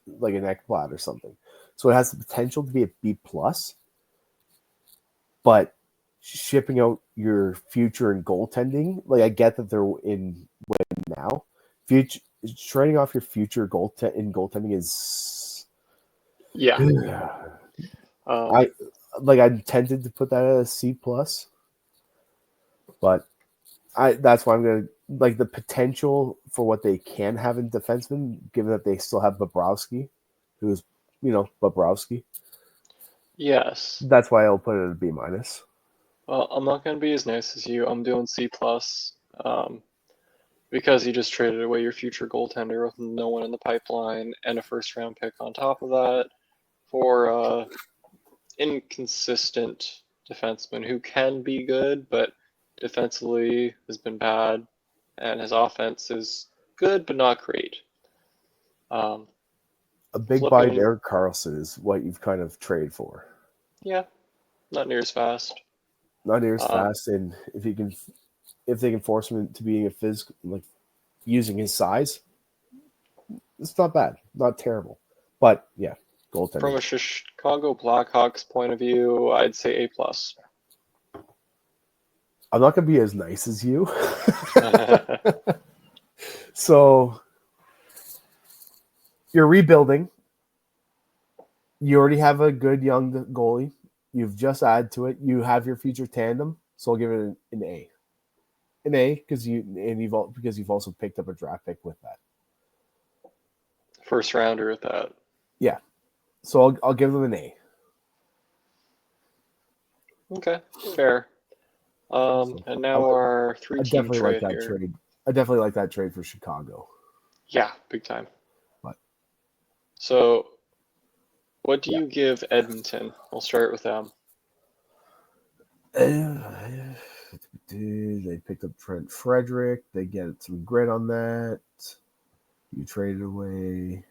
Ekblad or something. So it has the potential to be a B plus, but shipping out your future in goaltending, like I get that they're in win now. Future trading off your future in goaltending is I'm tempted to put that at a C plus, but that's why I'm gonna like the potential for what they can have in defensemen, given that they still have Bobrovsky, who's Bobrovsky. Yes. That's why I'll put it at a B minus. Well, I'm not going to be as nice as you. I'm doing C plus because you just traded away your future goaltender with no one in the pipeline and a first-round pick on top of that for inconsistent defenseman who can be good, but defensively has been bad, and his offense is good but not great. A big-bodied Erik Karlsson is what you've kind of traded for. Yeah, not near as fast. Not near as fast, and if they can force him to being a physical, like using his size, it's not bad, not terrible. But yeah, goaltending. From a Chicago Blackhawks point of view, I'd say A plus. I'm not gonna be as nice as you. So you're rebuilding. You already have a good young goalie. You've just added to it. You have your future tandem, so I'll give it an A. an A because you've also picked up a draft pick with that. First rounder at that. Yeah, so I'll give them an A. Okay, fair. And now our three-team trade here. I definitely like that trade for Chicago. Yeah, big time. But so, what do you give Edmonton? We'll start with them. Dude, they picked up Trent Frederick. They get some grit on that. You traded away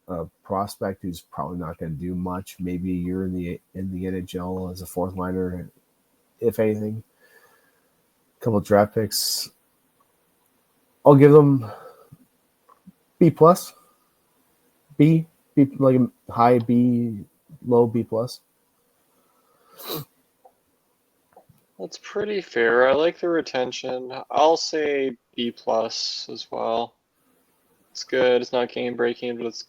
a prospect who's probably not going to do much. Maybe a year in the NHL as a fourth liner, if anything. A couple of draft picks. I'll give them B plus. B like a high B, low B plus. That's pretty fair. I like the retention. I'll say B plus as well. It's good. It's not game breaking, but it's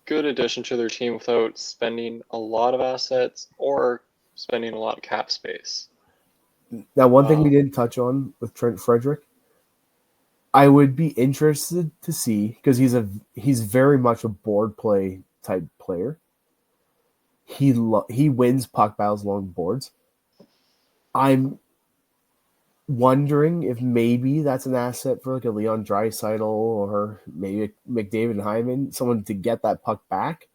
good addition to their team without spending a lot of assets or spending a lot of cap space. Now, one thing we didn't touch on with Trent Frederick, I would be interested to see because he's very much a board play type player. He wins puck battles along boards. I'm wondering if maybe that's an asset for like a Leon Draisaitl or maybe McDavid and Hyman, someone to get that puck back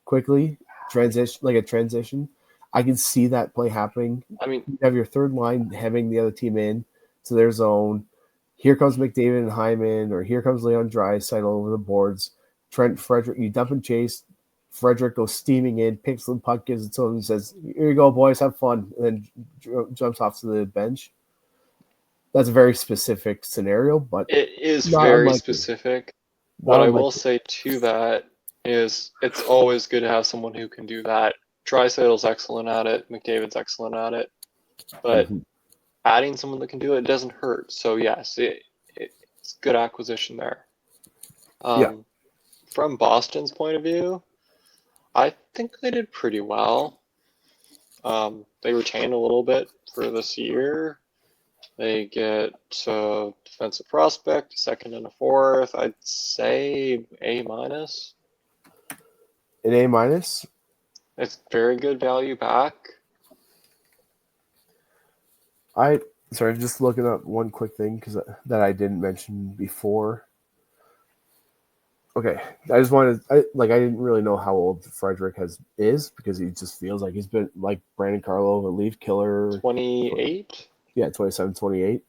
quickly, transition. I can see that play happening. I mean, you have your third line having the other team in to their zone. Here comes McDavid and Hyman, or here comes Leon Draisaitl over the boards. Trent Frederick, you dump and chase. Frederick goes steaming in, picks the puck, gives it to him, and says, "Here you go, boys, have fun," and then jumps off to the bench. That's a very specific scenario, but it is very specific. What I will say to that is it's always good to have someone who can do that. Draisaitl's excellent at it. McDavid's excellent at it. But adding someone that can do it doesn't hurt. So, yes, it's good acquisition there. From Boston's point of view, I think they did pretty well. They retained a little bit for this year. They get a defensive prospect, a second and a fourth. I'd say A minus. An A minus? It's very good value back. I'm just looking up one quick thing that I didn't mention before. Okay, I didn't really know how old Frederick is because he just feels like he's been like Brandon Carlo, a leaf killer. 28? Yeah, 27, 28.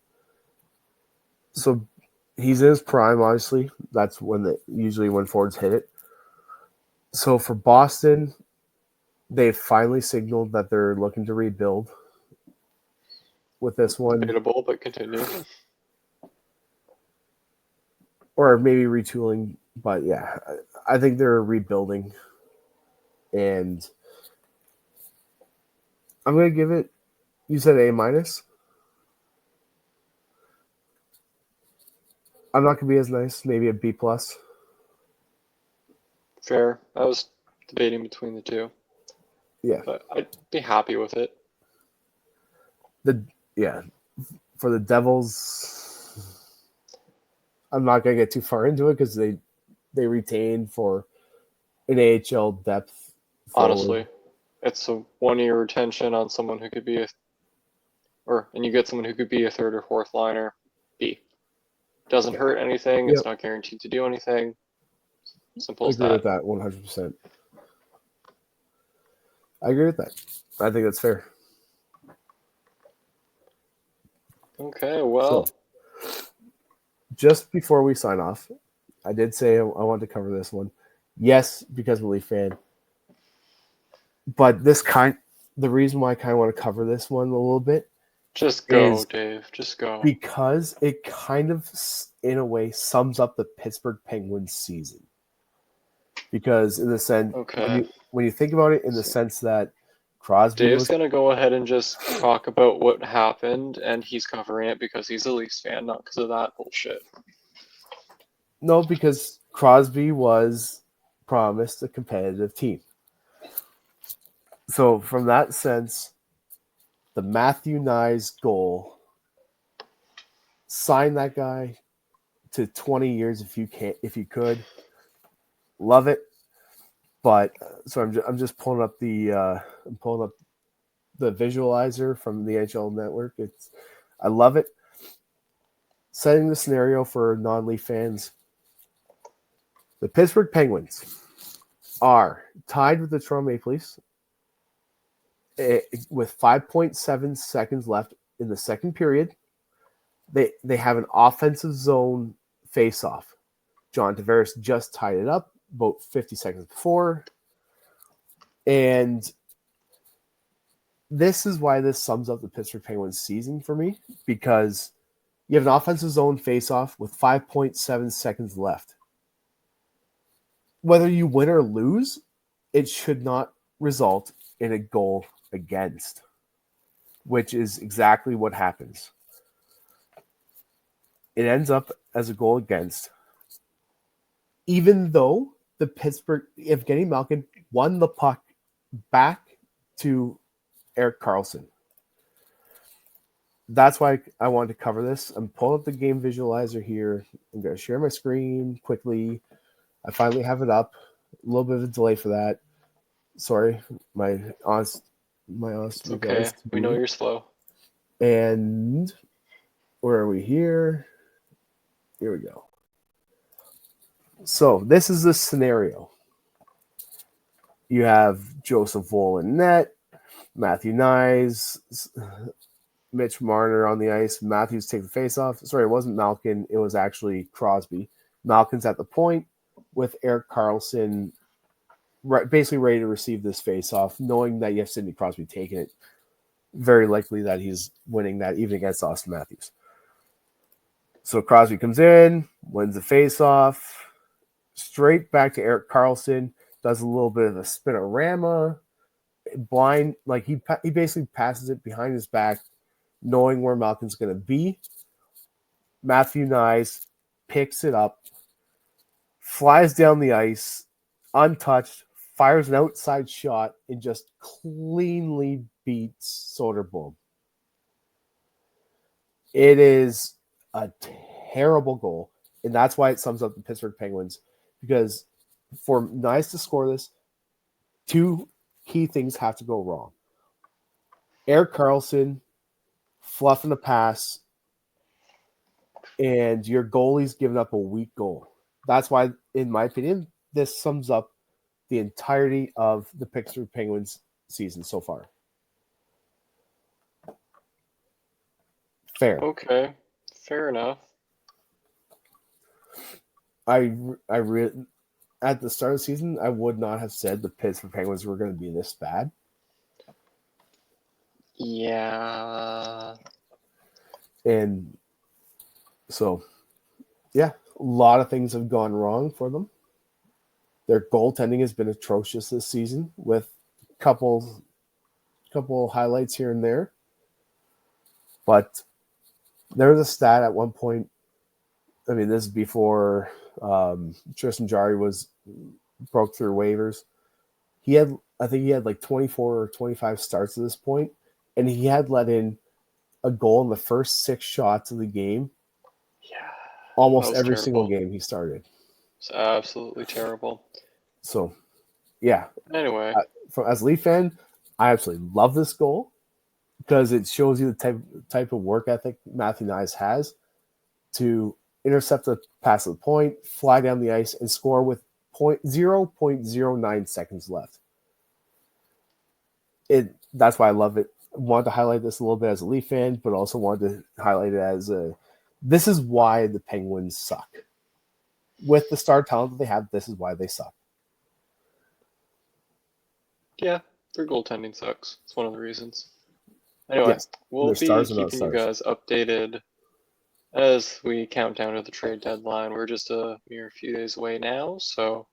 So he's in his prime, obviously. That's usually when forwards hit it. So for Boston, they finally signaled that they're looking to rebuild with this one. Debatable, but continue. Or maybe retooling, but yeah, I think they're rebuilding. And I'm going to give it, you said A minus? I'm not going to be as nice, maybe a B plus. Fair. I was debating between the two. Yeah. But I'd be happy with it. For the Devils, I'm not going to get too far into it because they retain for an AHL depth. Honestly, it's a 1-year retention on someone who could be and you get someone who could be a third or fourth liner. B. Doesn't hurt anything. It's not guaranteed to do anything. Simple as that. I agree with that 100%. I agree with that. I think that's fair. Okay, well. So, just before we sign off, I did say I wanted to cover this one. Yes, because I'm a Leaf fan. But the reason why I kind of want to cover this one a little bit. Just go, Dave. Just go. Because it kind of, in a way, sums up the Pittsburgh Penguins season. Because in the sense, when you think about it in the sense that Crosby Dave's going to go ahead and just talk about what happened, and he's covering it because he's a Leafs fan, not because of that bullshit. No, because Crosby was promised a competitive team. So from that sense, the Matthew Nyes goal Sign that guy to 20 years if you could. Love it. But so I'm just pulling up the visualizer from the NHL Network. I love it. Setting the scenario for non-Leaf fans. The Pittsburgh Penguins are tied with the Toronto Maple Leafs with 5.7 seconds left in the second period. They have an offensive zone face-off. John Tavares just tied it up about 50 seconds before. And this is why this sums up the Pittsburgh Penguins season for me, because you have an offensive zone face-off with 5.7 seconds left. Whether you win or lose, it should not result in a goal against, which is exactly what happens. It ends up as a goal against, even though the Pittsburgh, Evgeny Malkin won the puck back to Erik Karlsson. That's why I wanted to cover this. I'm pulling up the game visualizer here. I'm going to share my screen quickly. I finally have it up. A little bit of a delay for that. Sorry, my honest It's okay. We know you're slow. And where are we here? Here we go. So this is the scenario. You have Joseph Woll in net, Matthew Nyes, Mitch Marner on the ice. Matthews take the face-off. Sorry, it wasn't Malkin. It was actually Crosby. Malkin's at the point with Erik Karlsson basically ready to receive this face-off, knowing that you have Sidney Crosby taking it. Very likely that he's winning that even against Austin Matthews. So Crosby comes in, wins the face-off, straight back to Erik Karlsson, does a little bit of a spinorama, blind, like he basically passes it behind his back, knowing where Malkin's going to be. Matthew Nyes picks it up, flies down the ice, untouched, fires an outside shot, and just cleanly beats Soderblom. It is a terrible goal, and that's why it sums up the Pittsburgh Penguins, because for Nyes to score this, two key things have to go wrong. Erik Karlsson fluffing a pass, and your goalie's giving up a weak goal. That's why, in my opinion, this sums up the entirety of the Pittsburgh Penguins season so far. Fair. Okay, fair enough. I at the start of the season, I would not have said the Pittsburgh Penguins were going to be this bad. Yeah. And so, yeah, a lot of things have gone wrong for them. Their goaltending has been atrocious this season, with a couple highlights here and there. But there was a stat at one point. I mean, this is before Tristan Jarry broke through waivers. I think he had like 24 or 25 starts at this point, and he had let in a goal in the first 6 shots of the game. Yeah. Almost every single game he started. It's absolutely terrible. So, yeah. Anyway. As a Leaf fan, I absolutely love this goal because it shows you the type of work ethic Matthew Nyes has to intercept the pass of the point, fly down the ice, and score with 0.09 seconds left. That's why I love it. I wanted to highlight this a little bit as a Leaf fan, but also wanted to highlight it as this is why the Penguins suck. With the star talent that they have, this is why they suck. Yeah, their goaltending sucks. It's one of the reasons. Anyway, yes, we'll be keeping you guys updated as we count down to the trade deadline. We're just a mere few days away now, so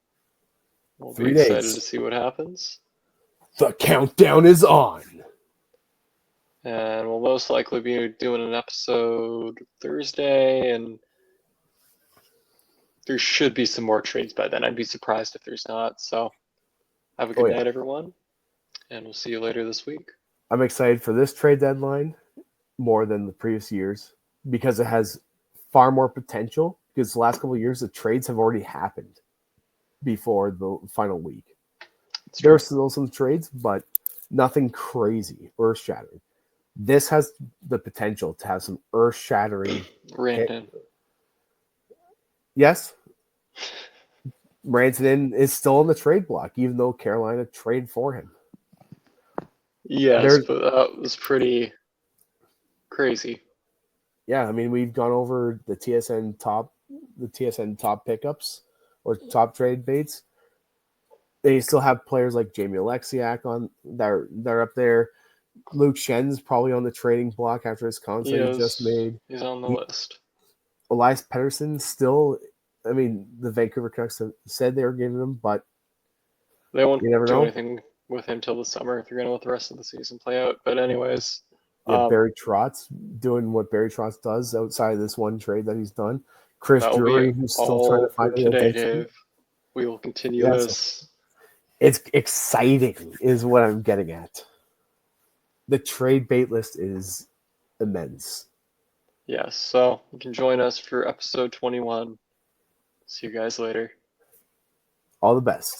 we'll be excited to see what happens. The countdown is on. And we'll most likely be doing an episode Thursday, and there should be some more trades by then. I'd be surprised if there's not. So have a good night, everyone, and we'll see you later this week. I'm excited for this trade deadline more than the previous years because it has far more potential because the last couple of years the trades have already happened before the final week. There are still some trades, but nothing crazy, earth-shattering. This has the potential to have some earth-shattering. Rantanen. Yes, Rantanen is still in the trade block, even though Carolina traded for him. Yes, but that was pretty crazy. Yeah, I mean, we've gone over the TSN top pickups or top trade baits. They still have players like Jamie Alexiak on they're up there. Luke Schen's probably on the trading block after his contract he just made. He's on the list. Elias Pettersson still. I mean, the Vancouver Canucks have said they were giving him, but they won't do anything with him till the summer if you're going to let the rest of the season play out. But anyways, Barry Trotz doing what Barry Trotz does outside of this one trade that he's done. Chris Drury, who's still trying to find an identity. Dave. We will continue this. It's exciting, is what I'm getting at. The trade bait list is immense. Yes, so you can join us for episode 21. See you guys later. All the best.